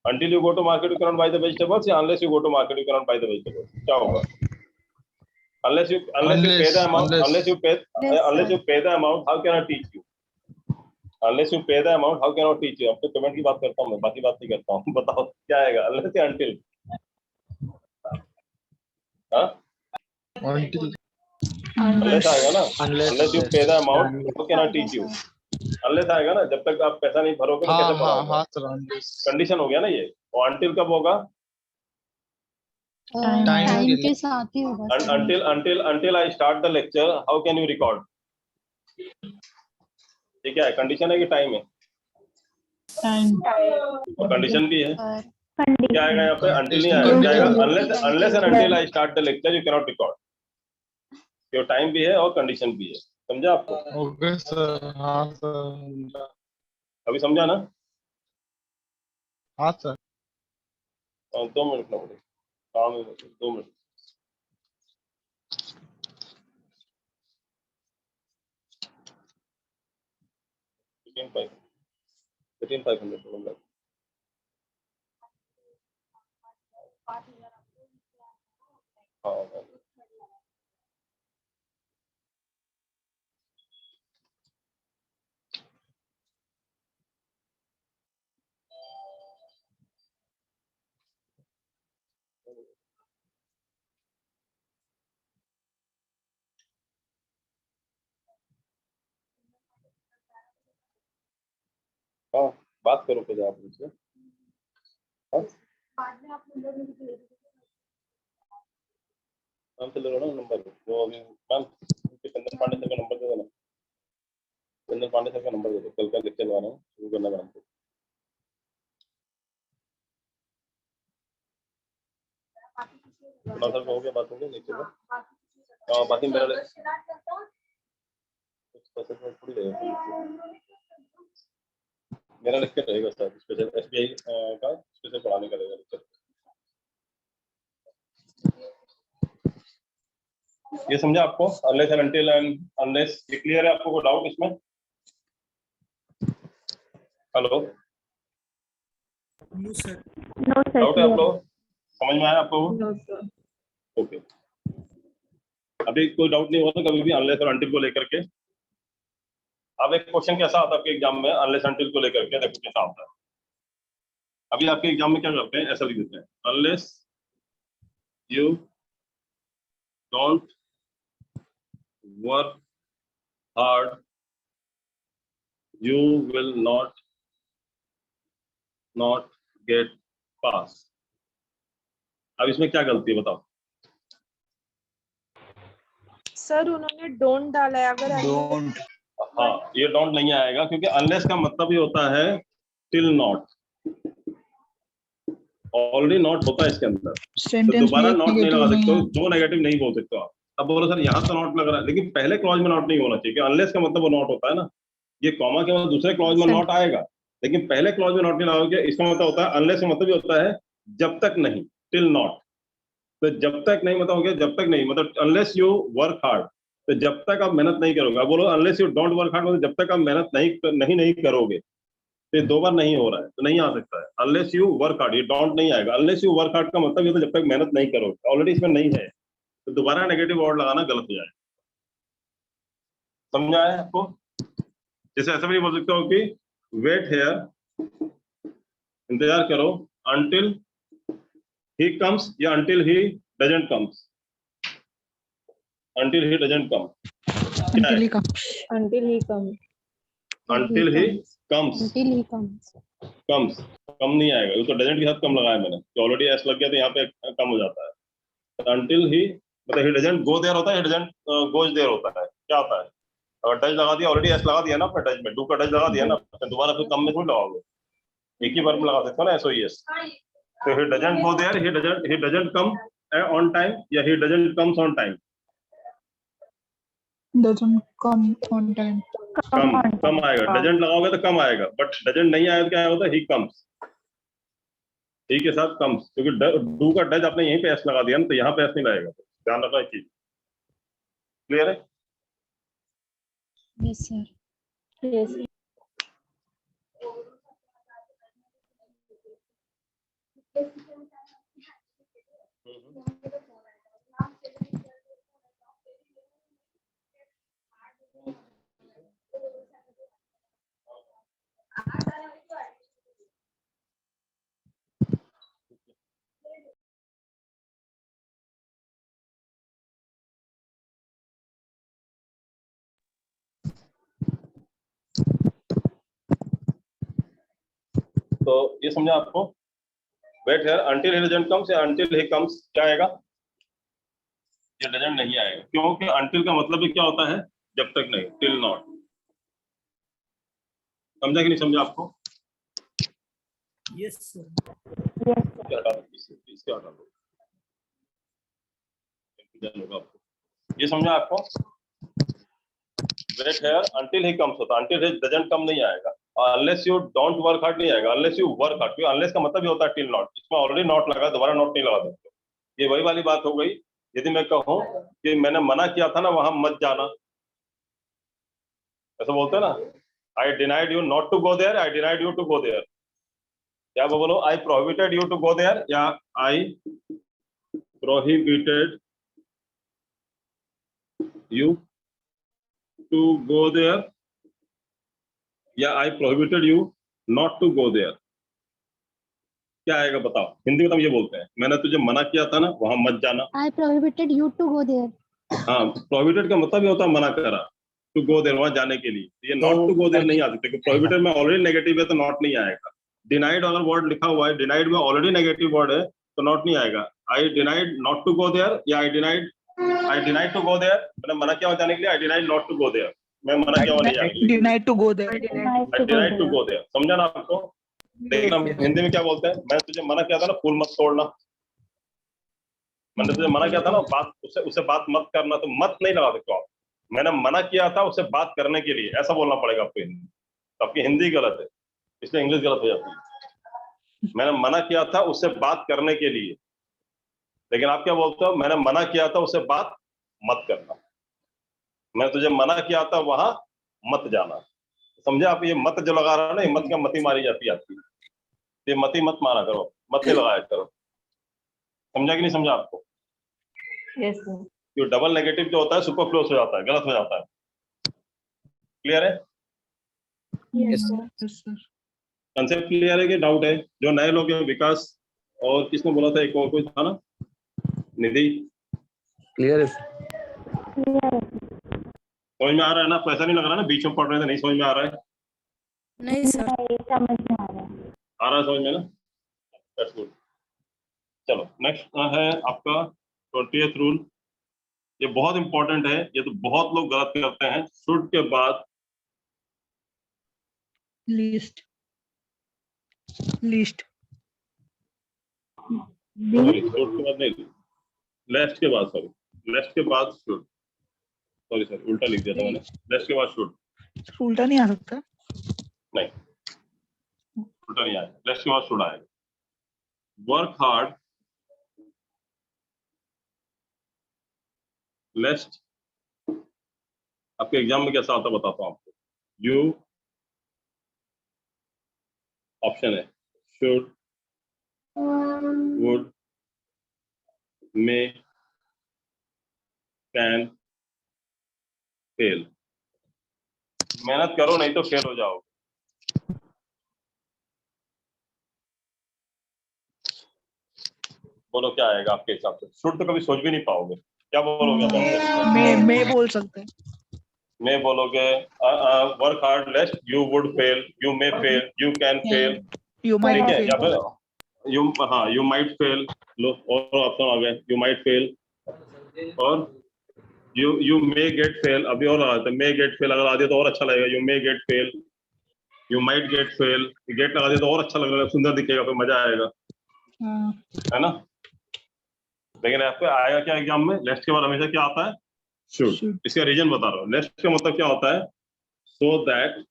until you go to market you cannot buy the vegetables, या unless you go to market you cannot buy the vegetables, क्या होगा? unless you pay the amount, unless you pay the amount, how can I teach you? unless you pay the amount, how can I teach you? अब तो पेमेंट की बात करता हूँ मैं, बाकी बात नहीं करता हूँ। बताओ क्या आएगा? unless या until? हाँ? unless आएगा ना? unless you pay the amount, how can I teach you? unless आएगा ना, जब तक आप पैसा नहीं भरोगे तो कैसे पढ़ाओगे? कंडीशन हो गया ना ये। और until कब होगा? टाइम के साथ ही होगा sir. until I start the lecture, how can you record? ये क्या है? कंडीशन है कि टाइम है? और कंडीशन भी है। क्या आएगा यहाँ पे? until नहीं आएगा, क्या आएगा? unless and until I start the lecture you cannot record. तो टाइम भी है और कंडीशन भी है, समझा आपको? ओके सर, हाँ सर, अभी समझा ना? हाँ सर। 2 मिनट ना बोले, काम है, 2 मिनट। $13,500 हाँ, हाँ, बात करो फिर आप मुझसे। हाँ, मैम से ले लो ना नंबर, वो अभी मैम चंदन पांडे सर का नंबर दे देना, चंदन पांडे सर का नंबर दे दो, कल का लेक्चर लगाना है, शुरू करना मैम को। सर हो गया, बात हो गई लेक्चर में। हाँ, बाकी मेरा थोड़ी रहेगा, मेरा लेक्चर रहेगा सर, स्पेशल SBI का स्पेशल पढ़ाने का रहेगा लेक्चर। ये समझा आपको? unless and until and unless, ये क्लियर है आपको? कोई डाउट इसमें? Hello, no sir. डाउट है आप लोग? समझ में आया आपको? ओके, अभी कोई डाउट नहीं होता कभी भी unless और until को लेकर के। अब एक क्वेश्चन कैसा आता है आपके एग्जाम में unless until को लेकर के? देखो कैसा आता है। अभी आपके एग्जाम में क्या करते हैं, ऐसा लिख देते हैं, unless you don't work hard you will not get pass। अब इसमें क्या गलती है बताओ? सर उन्होंने डोंट डाला है, अगर डोंट, हाँ, ये डोंट नहीं आएगा, क्योंकि unless का मतलब ही होता है till not, ऑलरेडी नॉट होता है इसके अंदर, तो दोबारा नॉट नहीं लगा सकते हो, दो नेगेटिव नहीं बोल सकते हो आप। अब बोलो सर यहाँ तो नॉट लग रहा है, लेकिन पहले क्लॉज में नॉट नहीं होना चाहिए, अनलेस का मतलब वो नॉट होता है ना, ये कॉमा के बाद दूसरे क्लॉज में नॉट आएगा, लेकिन पहले क्लॉज में नॉट नहीं लगाओगे, इसका मतलब होता है अनलेस का मतलब ये होता है जब तक नहीं, टिल नॉट। तो जब तक नहीं मतलब हो गया, जब तक नहीं मतलब अनलेस यू वर्क हार्ड, तो जब तक आप मेहनत नहीं करोगे। अब बोलो unless you don't work hard, मतलब जब तक आप मेहनत नहीं करोगे, तो दो बार नहीं हो रहा है तो नहीं आ सकता है। अनलेस यू वर्क हार्ड, ये डोंट नहीं आएगा। अनलेस यू वर्क हार्ड का मतलब ये तो जब तक मेहनत नहीं करोगे, ऑलरेडी इसमें नहीं है, तो दोबारा नेगेटिव वर्ड लगाना गलत हो जाए। समझा है आपको? जैसे ऐसा भी बोल सकते हो कि वेट हियर, इंतजार करो, until he comes या until he doesn't comes, until he doesn't come, until he comes, until he comes, कम नहीं आएगा, वो तो doesn't के साथ कम लगाया मैंने, तो ऑलरेडी एस लग गया तो यहाँ पे कम हो जाता है। तो until he मतलब he doesn't go there होता है, he doesn't goes there होता है, क्या होता है? अगर टच लगा दिया, ऑलरेडी एस लगा दिया ना टच में, डू का टच लगा दिया ना, तो दोबारा फिर कम में थोड़ी लगाओगे, एक ही बार में लगा सकते हो ना S O S. So he doesn't go there, he doesn't come on time, या he doesn't comes on time. doesn't come on time. कम आएगा, doesn't लगाओगे तो कम आएगा, but doesn't नहीं आएगा तो क्या होता है? He comes. ही के साथ comes, क्योंकि do का does आपने यहीं पे s लगा दिया ना, तो यहाँ पे s नहीं लगेगा, ध्यान रखना एक चीज। क्लियर है? Yes sir. Yes. तो ये समझा आपको? Wait here until he doesn't comes या until he comes क्या आएगा? ये doesn't नहीं आएगा, क्योंकि until का मतलब भी क्या होता है? जब तक नहीं, till not। समझा कि नहीं समझा आपको? Yes sir. क्या हटा दो, इसके हटा दो, होगा आपको। ये समझा आपको? Wait here until he comes होता है, until he doesn't come नहीं आएगा, unless you don't work hard नहीं आएगा, unless you work hard, क्योंकि unless का मतलब ही होता है till not, इसमें ऑलरेडी not लगा, दोबारा not नहीं लगा सकते। ये वही वाली बात हो गई, यदि मैं कहूँ कि मैंने मना किया था ना वहां मत जाना, ऐसा बोलते हैं ना, I denied you not to go there, I denied you to go there, क्या बोलो? I prohibited you to go there या I prohibited you to go there या I prohibited you not to go there, क्या आएगा बताओ? हिंदी में तो हम ये बोलते हैं, मैंने तुझे मना किया था ना वहां मत जाना। I prohibited you to go there. हाँ, prohibited का मतलब ये होता है मना करा, to go there वहां जाने के लिए, ये not to go there नहीं आ सकते, क्योंकि prohibited में ऑलरेडी नेगेटिव है तो not नहीं आएगा। डिनाइड अगर वर्ड लिखा हुआ है, डिनाइड में ऑलरेडी नेगेटिव वर्ड है तो नॉट नहीं आएगा। I denied not to go there या I denied to go there, मैंने मना किया जाने के लिए, I denied not to go there, मैं मना किया नहीं जाने के लिए, Denied to go there. I denied to go there. समझा ना आपको? लेकिन हम हिंदी में क्या बोलते हैं? मैं तुझे मना किया था ना फूल मत तोड़ना, मैंने तुझे मना किया था ना बात उससे बात मत करना, तो मत नहीं लगा सकते आप, मैंने मना किया था उससे बात करने के लिए, ऐसा बोलना पड़ेगा आपको हिंदी। तो आपकी हिंदी गलत है, इसलिए इंग्लिश गलत हो जाती है। मैंने मना किया था उससे बात करने के लिए, लेकिन आप क्या बोलते हो? मैंने मना किया था उससे बात मत करना, मैं तुझे मना किया था वहां मत जाना। समझे आप? ये मत जो लगा रहा है ना, ये मत का मती मारी जाती है आपकी, ये मती मत मारा करो, मत लगाया करो। समझा कि नहीं समझा आपको? Yes sir. जो डबल नेगेटिव जो होता है सुपरफ्लुअस हो जाता है, गलत हो जाता है। क्लियर है? Yes, sir. कंसेप्ट क्लियर है कि डाउट है? जो नए लोग हैं, विकास और किसने बोला था, एक और कोई था ना, निधि, क्लियर है? समझ में आ रहा है ना? पैसा नहीं लग रहा ना, बीच में पढ़ रहे थे नहीं समझ में आ रहा है? नहीं सर। समझ में आ रहा है। आ रहा है समझ में ना? That's good. चलो नेक्स्ट है आपका 20th रूल। ये बहुत इंपॉर्टेंट है, ये तो बहुत लोग गलत करते हैं। शुड के बाद Least. सॉरी, शुड के बाद नहीं, लेफ्ट के बाद, सॉरी लेफ्ट के बाद शुड, सॉरी उल्टा लिख दिया था मैंने, लेफ्ट के बाद शुड उल्टा नहीं आ सकता। नहीं, उल्टा नहीं आएगा, लेफ्ट के बाद शुड आएगा। वर्क हार्ड लेफ्ट, आपके एग्जाम में कैसा आता बताता हूँ आपको। यू ऑप्शन है should, would, may, can, fail. मेहनत करो नहीं तो फेल हो जाओ। बोलो क्या आएगा आपके हिसाब से? शुड तो कभी सोच भी नहीं पाओगे, क्या बोलोगे? मैं बोल सकते हैं। मैं बोलोगे work hard लेस्ट, you would fail, you may fail, you can fail, You might ठीक है, fail. या फिर यू माइट फेल। लो और ऑप्शन आ गए, यू माइट फेल और यू मे गेट फेल। अभी और लगा देते, मे गेट फेल अगर आ दिया तो और अच्छा लगेगा। You may get fail, you might get fail, get लगा दिया तो और अच्छा लगेगा, सुंदर दिखेगा, फिर मजा आएगा। हाँ, है ना? लेकिन आपको आएगा क्या एग्जाम में? लेस्ट के बाद हमेशा क्या आता है? शुड। Should. इसका रीजन बता रहा हूँ। लेस्ट का मतलब क्या होता है? So that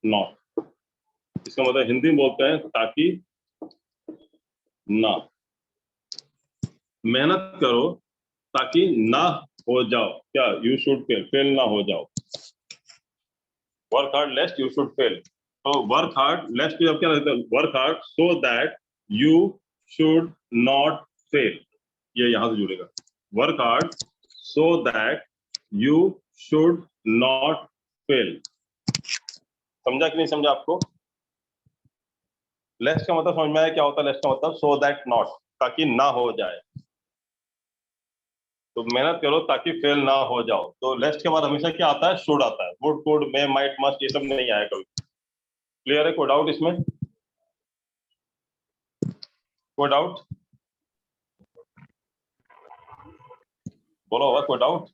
not. इसका मतलब हिंदी में बोलते हैं ताकि ना। मेहनत करो ताकि ना हो जाओ। क्या? यू शुड फेल, फेल ना हो जाओ। Work hard लेस्ट you should fail. तो वर्क हार्ड लेस्ट जब क्या रहता है? Work hard so that you should not fail. ये यहां से जुड़ेगा। Work hard so that you should not fail. समझा कि नहीं समझा आपको? लेस्ट का मतलब समझ में आया क्या होता है? लेस्ट का मतलब सो दैट नॉट, ताकि ना हो जाए। तो मेहनत करो ताकि फेल ना हो जाओ। तो लेस्ट के बाद हमेशा क्या आता है? शुड आता है। Would, could, may, might, must, ये सब नहीं आया कभी। क्लियर है? कोई डाउट इसमें? कोई डाउट? बोलो होगा कोई डाउट?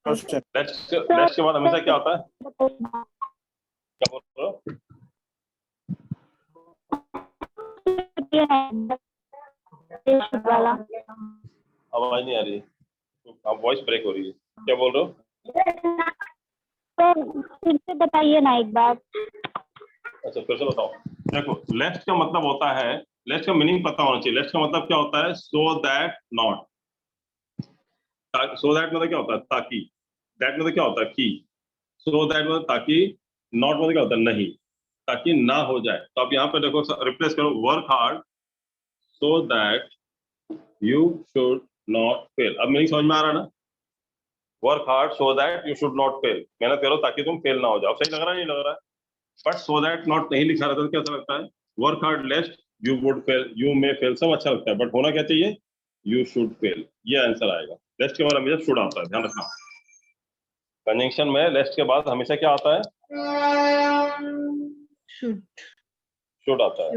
लेस्ट के बाद हमेशा क्या आता है? क्या बोल रहे हो? वाला आवाज नहीं आ रही है। आप वॉइस ब्रेक हो रही है। क्या बोल रहे हो? तो फिर से बताइए ना एक बार। अच्छा फिर से बताओ। देखो लेस्ट का मतलब होता है, लेस्ट का मीनिंग पता होना चाहिए। लेस्ट का मतलब क्या होता है? So that not. So that मतलब क्या होता है? ताकि। दैट मतलब क्या होता है? कि। सो दैट मतलब ताकि। नॉट मतलब क्या होता है? नहीं। ताकि ना हो जाए। तो आप यहाँ पे देखो, रिप्लेस करो work hard so that you should not fail. अब मीनिंग समझ में आ रहा है ना? Work hard so that you should not fail. मेहनत करो ताकि तुम फेल ना हो जाओ। सही लग रहा है? नहीं लग रहा है? बट सो दैट नॉट नहीं लिखा रहता तो कैसा लगता है? Work hard लेस्ट you would fail, you may fail, सब अच्छा लगता है। बट होना क्या चाहिए? You should fail. ये आंसर आएगा। लेस्ट के बाद हमेशा शुड आता है, ध्यान रखना। कंजंक्शन में लेस्ट के बाद हमेशा क्या आता है? Should. शुड आता है।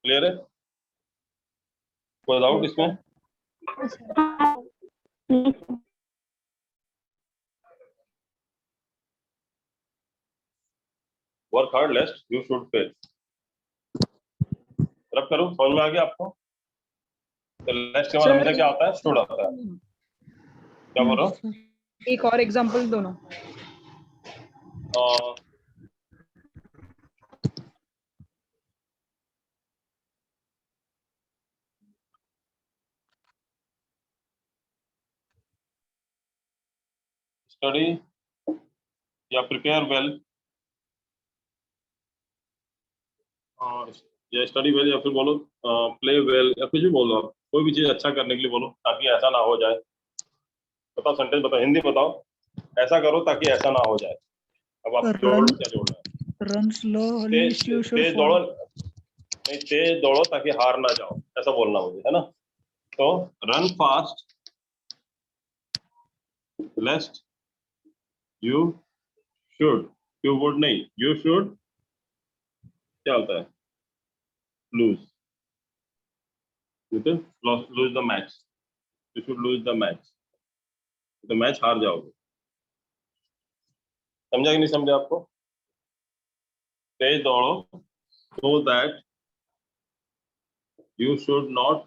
क्लियर है? कोई डाउट इसमें? Work hard लेस्ट you should fail. रब करो, समझ में आ गया आपको? तो लेस्ट के बाद Sir, हमेशा क्या आता है? शुड आता है। क्या बोल रहा हूँ? एक और एग्जांपल दो ना। स्टडी या प्रिपेयर वेल, या स्टडी वेल, या फिर बोलो प्ले वेल, या कुछ भी बोलो। आप कोई भी चीज अच्छा करने के लिए बोलो ताकि ऐसा ना हो जाए। बताओ सेंटेंस बताओ, हिंदी बताओ। ऐसा करो ताकि ऐसा ना हो जाए। अब आप जोड़ क्या जोड़ना है? Run slow, least you should Tej fall. दौड़ो नहीं, तेज दौड़ो ताकि हार ना जाओ, ऐसा बोलना मुझे, है ना? तो run fast lest you should, you would नहीं, यू शुड क्या होता है? Lose. Lose the match, you should lose the match. तो मैच हार जाओगे। समझा कि नहीं समझा आपको? तेज दौड़ो so that you should not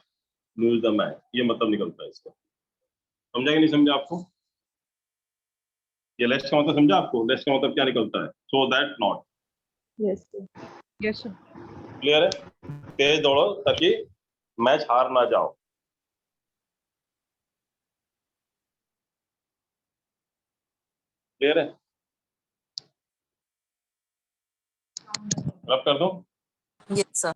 lose the match, ये मतलब निकलता है इसका। समझा कि नहीं समझा आपको? ये लेस्ट का मतलब समझा आपको? लेस्ट का मतलब क्या निकलता है? So that not. Yes sir. Clear है? तेज दौड़ो ताकि मैच हार ना जाओ। क्लियर है? रब कर दो। Yes sir.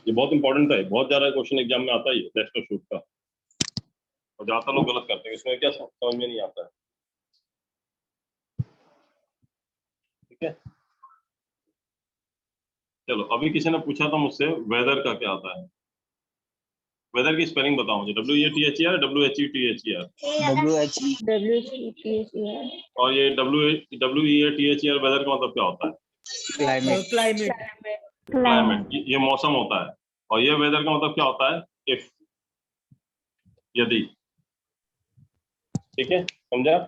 ये बहुत इंपॉर्टेंट है, बहुत ज्यादा क्वेश्चन एग्जाम में आता है ये लेस्ट और शूट का। और ज्यादातर लोग गलत करते हैं इसमें, क्या समझ में नहीं आता है। ठीक है, चलो अभी किसी ने पूछा था मुझसे वेदर का क्या आता है। वेदर की स्पेलिंग बताओ मुझे। WATHER, WHETHER। WH और ये WEATHER वेदर का मतलब क्या होता है? क्लाइमेट क्लाइमेट क्लाइमेट, ये मौसम होता है, और ये वेदर का मतलब क्या होता है? इफ, यदि। ठीक है, समझा?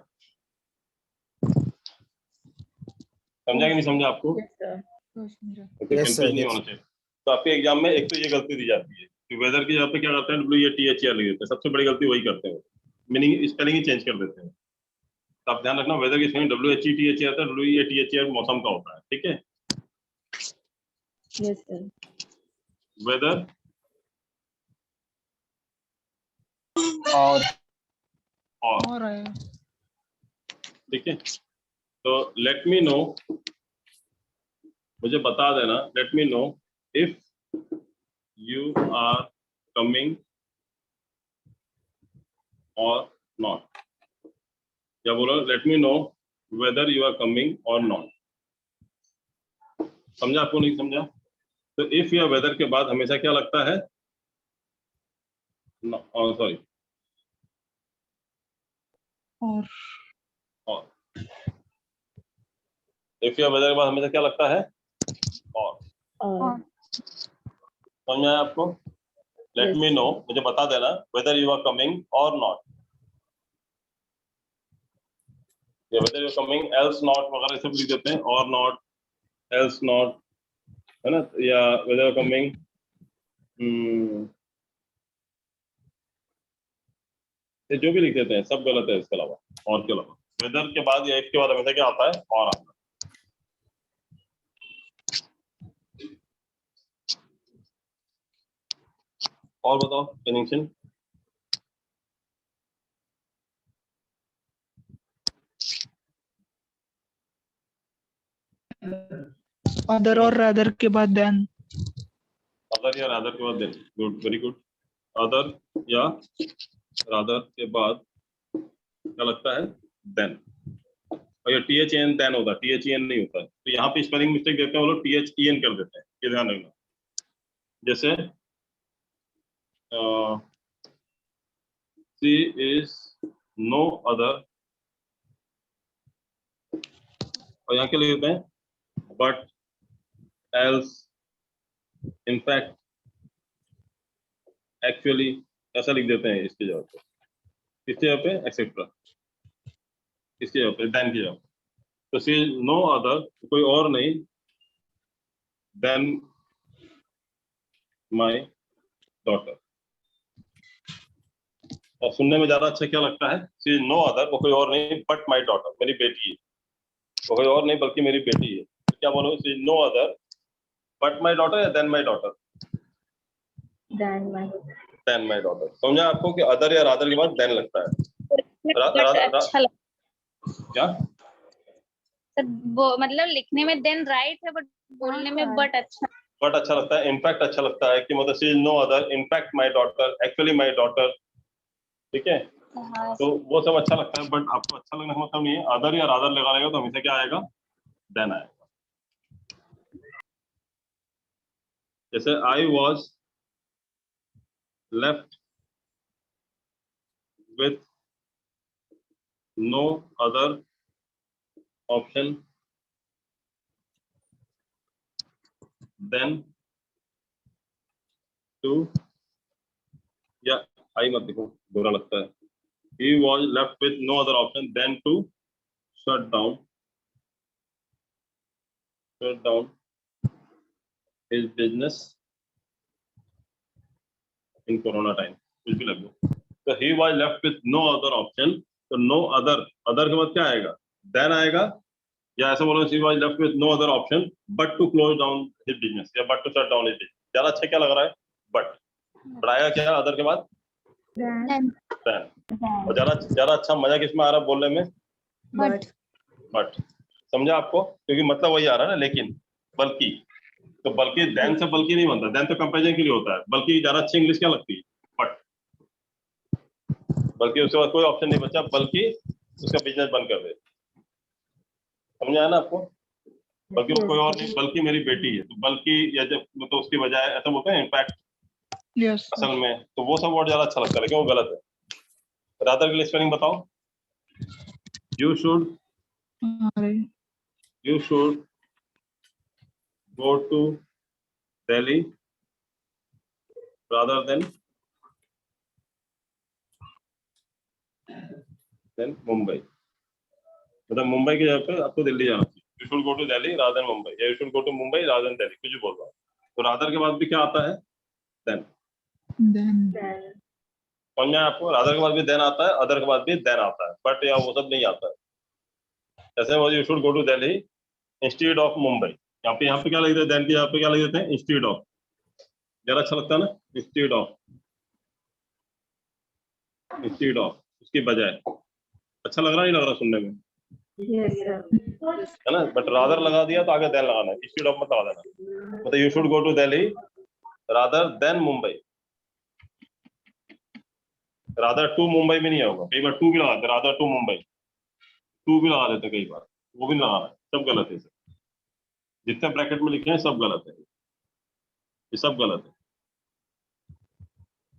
समझा कि नहीं समझा आपको? Yes, sir, कंफ्यूज नहीं yes. होना चाहिए। तो आपके एग्जाम में एक तो ये गलती दी जाती है कि वेदर की जगह पे क्या करते हैं, WATHER लिख देते हैं, सबसे बड़ी गलती वही करते हैं, मीनिंग स्पेलिंग ही चेंज कर देते हैं। तो आप ध्यान रखना, वेदर की स्पेलिंग WHETHER आता है, WATHER मौसम का होता है। ठीक है, यस सर। वेदर और आया ठीक है, तो लेट मी नो, मुझे बता देना, let me know if you are coming or not, या बोलो let me know whether you are coming or not. समझा आपको? नहीं समझा? तो इफ या वेदर के बाद हमेशा क्या लगता है? सॉरी, और इफ या वेदर के बाद हमेशा क्या लगता है? और। समझ में आया आपको? लेट मी नो, मुझे बता देना, whether you are coming or not, या whether you are coming else not वगैरह सब लिख देते हैं, और नॉट, एल्स नॉट, है ना? या वेदर यू आर कमिंग, ये जो भी लिख देते हैं सब गलत है इसके अलावा, और के अलावा। वेदर के बाद या इफ के बाद हमेशा क्या आता है? और आता है। और बताओ कनेक्शन। अदर और रादर के बाद देन। अदर या रादर के बाद then, good, very good. Other या रादर के बाद क्या लगता है? देन। और ये THEN देन होता है, THEN नहीं होता है। तो यहाँ पे स्पेलिंग मिस्टेक देते हैं वो लोग, THEN कर देते हैं, ये ध्यान रखना। जैसे शी इज नो अदर, और यहाँ क्या लिख देते हैं? बट, एल्स, इनफैक्ट, एक्चुअली, ऐसा लिख देते हैं इसकी जगह पे। किसकी जगह पे? एक्सेट्रा। इसकी जगह पे, देन की जगह पे। तो सी नो अदर, कोई और नहीं, देन माई डॉटर। और सुनने में ज्यादा अच्छा क्या लगता है? सी नो अदर, वो कोई और नहीं बट माई डॉटर, मेरी बेटी है। वो कोई और नहीं बल्कि मेरी बेटी है। तो क्या बोलो? She no other but my daughter, या than my daughter? Than my daughter. समझा आपको कि अदर या रादर के बाद देन लगता है। अच्छा क्या? वो मतलब लिखने में देन राइट है, बट बोलने में बट अच्छा। बट अच्छा लगता है, इनफैक्ट अच्छा लगता है, कि मतलब she no other, in fact my daughter, actually my daughter. ठीक है, तो वो सब अच्छा लगता है, बट आपको अच्छा लगने का मतलब नहीं है। अदर या रादर लगा रहेगा तो हमेशा क्या आएगा? देन आएगा। जैसे I was left with no other option then to, या आई मत देखो, बुरा लगता है। He was left with no other option than to shut down his business in Corona time. कुछ भी लग लो। तो he was left with no other option, तो no other, other के बाद क्या आएगा? Then आएगा, या ऐसा बोलो he was left with no other option but to close down his business, या but to shut down his business। ज्यादा अच्छा क्या लग रहा है? But आएगा क्या other के बाद? Then। और ज्यादा अच्छा मजा किसमें आ रहा है बोलने में? बट। समझा आपको? क्योंकि मतलब वही आ रहा है ना, लेकिन, बल्कि। तो बल्कि देन से बल्कि नहीं बनता, देन तो कंपैरिजन के लिए होता है, बल्कि ज्यादा अच्छी इंग्लिश क्या लगती है? बट। बल्कि उसके बाद कोई ऑप्शन नहीं बचा, बल्कि उसका बिजनेस बंद कर दे। समझा है ना आपको? बल्कि वो कोई और नहीं बल्कि मेरी बेटी है, तो बल्कि, या जब तो उसकी बजाय ऐसा बोलते हैं इनफैक्ट, असल में, तो वो सब वर्ड ज्यादा अच्छा लगता है, लेकिन वो गलत है। रादर के लिए स्पेलिंग बताओ। You should go to Delhi rather than Mumbai. मतलब मुंबई की जगह पे आपको दिल्ली जाना चाहिए. You should go to Delhi rather than Mumbai. You should go to Mumbai rather than Delhi. कुछ भी बोल रहा हूँ. तो rather के बाद भी क्या आता है? Then. समझ में आया आपको? rather के बाद भी then आता है, other के बाद भी then आता है. But यहाँ वो सब नहीं आता है. जैसे वो you should go to Delhi instead of Mumbai. यहाँ पे क्या लिख देते हैं? then की यहाँ पे क्या लिख देते हैं? instead of. जरा अच्छा लगता है ना? instead of. instead of. उसकी बजाय. अच्छा लग रहा नहीं लग रहा सुनने में? है ना? बट रादर लगा दिया तो आगे देन लगाना है. इंस्टेड ऑफ मत लगा देना. मतलब you should go to Delhi rather then Mumbai. Rather to Mumbai भी नहीं होगा. कई बार टू भी लगाते रादर टू मुंबई. टू भी लगा देते कई बार. वो भी लगाना है. सब गलत है. जितने ब्रैकेट में लिखे हैं सब गलत है. ये सब गलत है.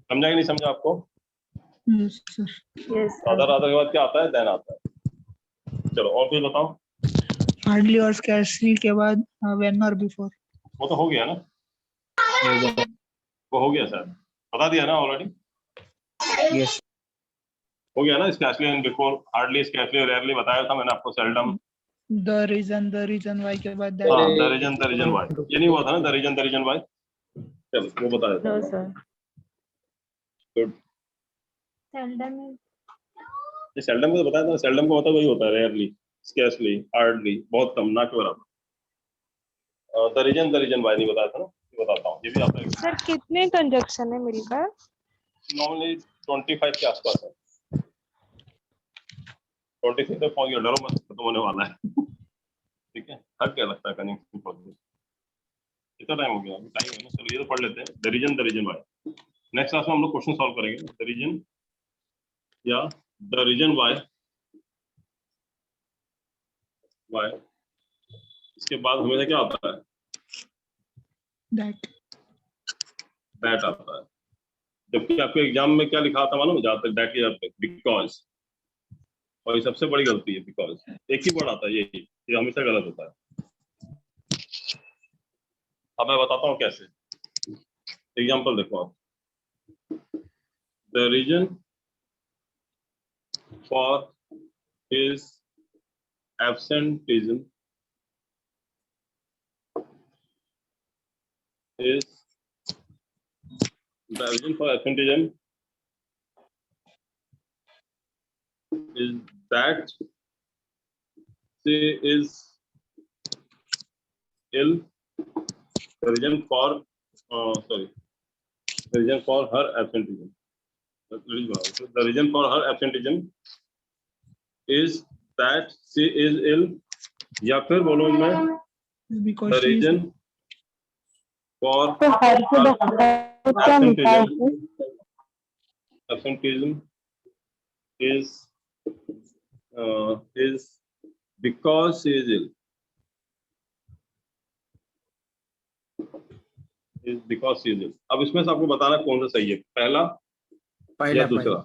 समझा कि नहीं समझा आपको? रादर रादर के बाद क्या आता है? देन आता है. चलो और कुछ बताओ. हार्डली और स्कैर्सली के बाद व्हेन और बिफोर. वो तो हो गया ना. वो हो गया सर. बता दिया ना ऑलरेडी. यस हो गया ना. Scarcely and before. Hardly scarcely rarely बताया था मैंने आपको. सेल्डम. द रीजन वाई के बाद हाँ द रीजन वाई. ये नहीं हुआ था ना द रीजन वाई. चलो वो बता देता हूँ. गुड. ये सेल्डम को बताया था. सेल्डम को होता वही होता है. रेयरली स्कैर्सली हार्डली बहुत कम ना के बराबर. द रीजन वाई नहीं बताया था ना. बताता हूँ. ये भी आता है सर कितने कंजक्शन है मिलकर? नॉर्मली 25 के आसपास है. 26 तक पहुंच गया. डरो मत खत्म होने वाला है. ठीक है. थक क्या लगता है कनेक्शन प्रोसेस. कितना टाइम हो गया? टाइम है ना. चलो ये तो पढ़ लेते हैं. The reason why. Next class में हम लोग क्वेश्चन सॉल्व करेंगे. द रीजन या द रीजन वाई. इसके बाद हमेशा क्या आता है? दैट आता है. जबकि आपके एग्जाम में क्या लिखा था मालूम? जहाँ तक दैट की बिकॉज. और ये सबसे बड़ी गलती है. बिकॉज एक ही वर्ड आता है. ये हमेशा गलत होता है. अब मैं बताता हूँ कैसे. एग्जाम्पल देखो आप. The reason for his absenteeism is the reason for absenteeism is that she is ill. The reason for the reason for her absenteeism. The reason for her absenteeism is that she is ill. या फिर बोलो मैं the reason for absenteeism is because she is ill. Is because she is ill. अब इसमें से आपको बताना कौन सा सही है. पहला या दूसरा.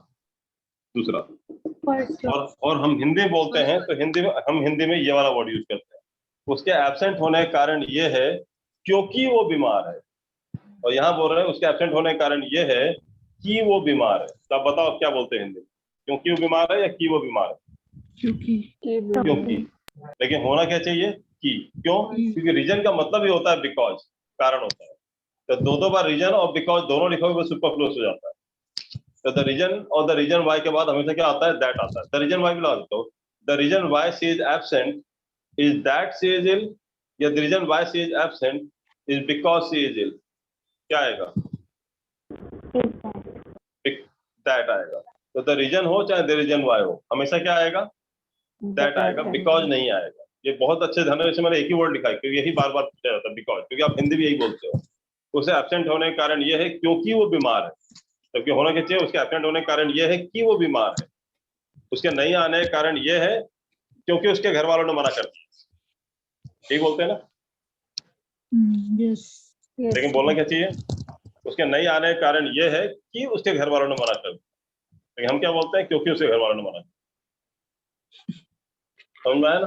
और हम हिंदी में बोलते हैं तो हम हिंदी में ये वाला वर्ड यूज करते हैं. उसके एब्सेंट होने का कारण ये है क्योंकि वो बीमार है. और यहाँ बोल रहे हैं उसके एब्सेंट होने का कारण ये है कि वो बीमार है. तो आप बताओ क्या बोलते हैं हिंदी में? क्योंकि वो बीमार है या कि वो बीमार है? क्योंकि. लेकिन होना क्या चाहिए? कि. क्यों? क्योंकि रीजन का मतलब ही होता है बिकॉज. कारण होता है. तो दो बार रीजन और बिकॉज दोनों लिखोगे वो सुपरफ्लुअस हो जाता है. तो द रीजन और द रीजन वाई के बाद हमेशा क्या आता है? दैट आता है. द रीजन वाई भी लगा देते हो. The reason why she is absent is that she is ill. या the reason why she is absent is because she is ill. क्या आएगा? दैट आएगा. तो द रीजन हो चाहे द रीजन वाई हो हमेशा क्या आएगा? दैट आएगा. बिकॉज नहीं आएगा. ये बहुत अच्छे ध्यान से मैंने एक ही वर्ड लिखा है क्योंकि यही बार बार पूछा जाता है. बिकॉज. क्योंकि आप हिंदी भी यही बोलते हो. उसे एब्सेंट होने का कारण ये है क्योंकि वो बीमार है. जबकि होना क्या चाहिए? उसके एब्सेंट होने का कारण ये है कि वो बीमार है. उसके नहीं आने का कारण ये है क्योंकि उसके घर वालों ने मना कर दिया. ठीक बोलते हैं ना? लेकिन बोलना क्या चाहिए? उसके नहीं आने का कारण ये है कि उसके घर वालों ने मना कर दिया. लेकिन हम क्या बोलते हैं? क्योंकि उसके घर वालों ने मना कर. समझ में आया ना?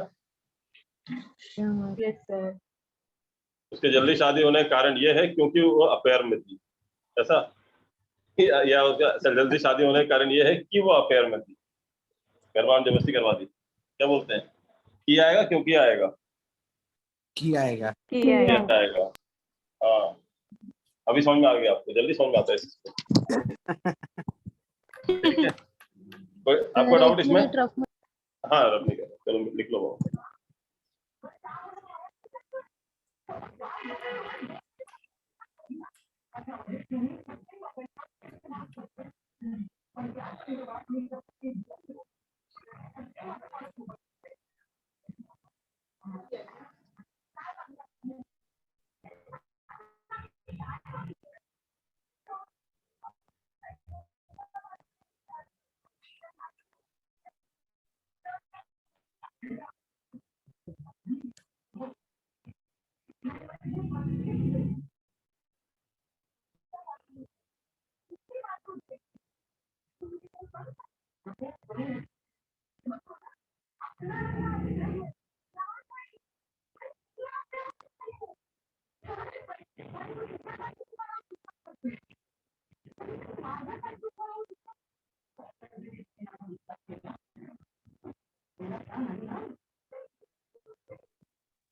उसके जल्दी शादी होने का कारण ये है क्योंकि वो अफेयर में थी, ऐसा? या उसका जल्दी शादी होने का कारण ये है कि वो अफेयर में थी, घर वालों ने जबरदस्ती करवा दी? क्या बोलते हैं, की आएगा क्योंकि आएगा? की आएगा। क्या आएगा? हाँ, अभी समझ में आ गया आपको, जल्दी समझ में आता है इसको। ठीक है, कोई आपको डाउट इसमें? हाँ, रब नहीं कर, चलो लिख लो वो।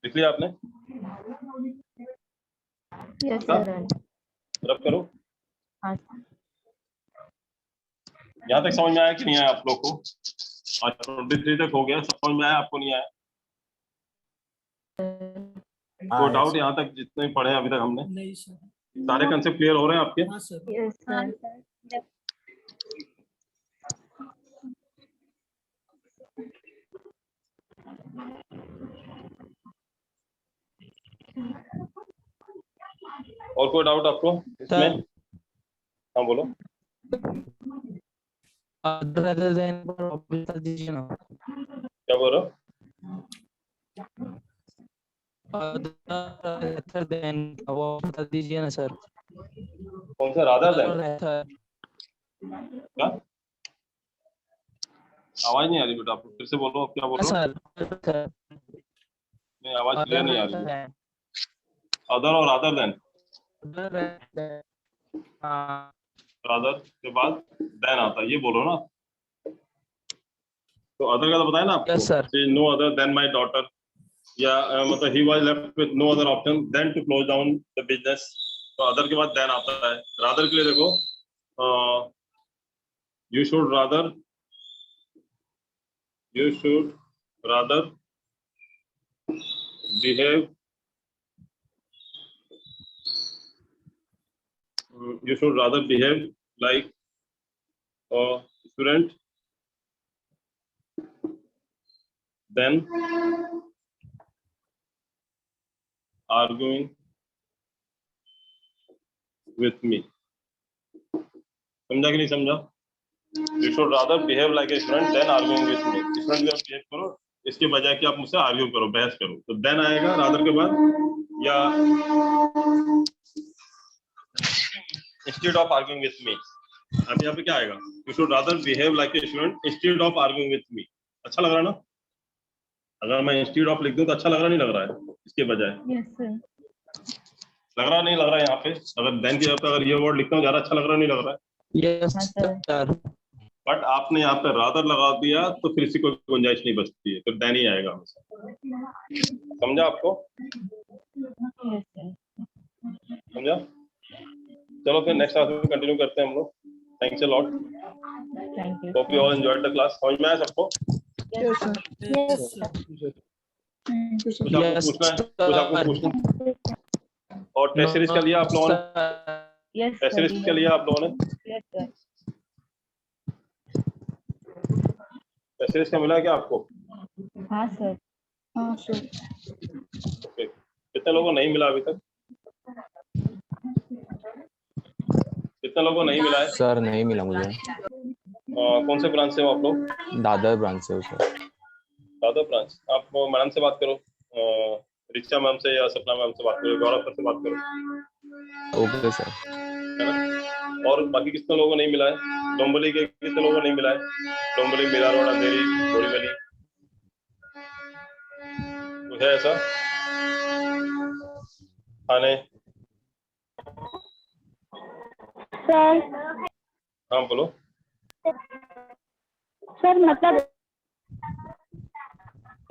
लिख लिया आपने? Yes sir. रब करो। हाँ। यहाँ तक समझ में आया कि नहीं आया आप लोग को? आज 23 तक हो गया, सब समझ में आया, आपको नहीं आया? कोई डाउट यहाँ तक जितने पढ़े अभी तक हमने? नहीं सर। सारे कंसेप्ट क्लियर हो रहे हैं आपके? हाँ सर। Yes sir. और कोई डाउट आपको इसमें? हाँ बोलो। rather than पर बता दीजिए ना। क्या बोल रहे हो? rather than वो बता दीजिए ना सर। कौन सा रादर देन? क्या? आवाज नहीं आ रही बेटा, आप फिर से बोलो, आप क्या बोल रहे हो? सर नहीं, आवाज क्लियर नहीं आ रही है। अदर और रादर देन? रादर के बाद देन आता है, ये बोलो ना। तो अदर का तो बताया ना आपको? Yes sir. No other then my daughter, या मतलब he was left with no other option then to close down the business. तो अदर के बाद देन आता है। रादर के लिए देखो, you should rather behave, you should rather behave like a student than arguing with me. समझा कि नहीं समझा? You should rather behave like a student than arguing with me. Student का behave करो इसके बजाय कि आप मुझसे आर्ग्यू करो, बहस करो। तो देन आएगा रादर के बाद, या instead of arguing with me. अब यहाँ पे क्या आएगा? You should rather behave like a student instead of arguing with me. अच्छा लग रहा है ना? अगर मैं इंस्टेड ऑफ लिख दूं तो अच्छा लग रहा नहीं लग रहा है इसके बजाय? Yes sir. लग रहा नहीं लग रहा है? यहाँ पे अगर देन की जगह पे अगर ये वर्ड लिखता हूँ ज्यादा अच्छा लग रहा नहीं लग रहा है? Yes sir. बट आपने यहाँ पे रादर लगा दिया तो फिर इसी कोई गुंजाइश नहीं बचती है, तो देन ही आएगा हमेशा। समझा आपको? समझा? चलो फिर नेक्स्ट क्लास में कंटिन्यू करते हैं हम लोग। Thanks a lot. Thank you. Hope you all enjoyed the class. समझ में आया सबको? Yes sir. Yes sir. कुछ आपको पूछना है? कुछ आपको पूछना? और टेस्ट सीरीज का लिया आप लोगों ने? यस टेस्ट सीरीज का लिया आप लोगों ने? Yes sir. टेस्ट सीरीज का मिला क्या आपको? हाँ सर। हाँ सर। ओके, कितने लोगों को नहीं मिला अभी तक? कितने लोगों को नहीं मिला है? सर नहीं मिला मुझे। कौन से ब्रांच से हो आप लोग? दादर ब्रांच से हो सर। दादर ब्रांच। आप मैडम से बात करो, रिचा मैम से या सपना मैम से बात करो, गौरव सर से बात करो। Okay sir. है ना? और बाकी कितने लोगों को नहीं मिला है? डोंबली के कितने लोगों को नहीं मिला है? डोंबली, मीरारोड, अंधेरी, बोरीवली, कुछ है ऐसा? खाने। सर हाँ बोलो। सर मतलब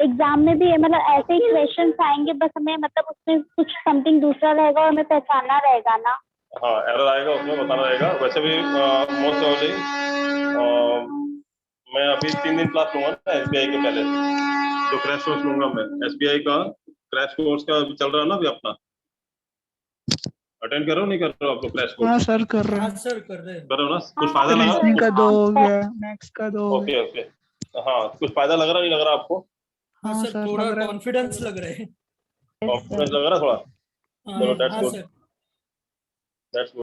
एग्जाम में भी मतलब ऐसे ही क्वेश्चंस आएंगे, बस हमें मतलब उसमें कुछ समथिंग दूसरा रहेगा और हमें पहचानना रहेगा ना? हाँ एरर आएगा, उसमें बताना रहेगा। वैसे भी मोस्ट ऑफली मैं अभी 3 दिन क्लास लूंगा ना एसबीआई के पहले, जो क्रैश कोर्स लूंगा मैं एसबीआई का, क्रैश कोर्स का चल रहा है ना अभी अपना। अटेंड कर रहे हो नहीं कर रहे हो आप लोग क्रैश हाँ कोर्स? सर कर रहे हाँ हैं। सर कर रहे हैं। कर रहे हो ना? कुछ फायदा लगा? रीजनिंग का 2 हो गया, मैथ्स का 2 हो गया। ओके ओके, हाँ कुछ फायदा लग रहा नहीं लग रहा आपको? हाँ हाँ सर सर थोड़ा लग रहा है। कॉन्फिडेंस लग रहे हैं। कॉन्फिडेंस लग रहा थोड़ा? चलो हाँ दैट्स हाँ गुड, सर। That's good.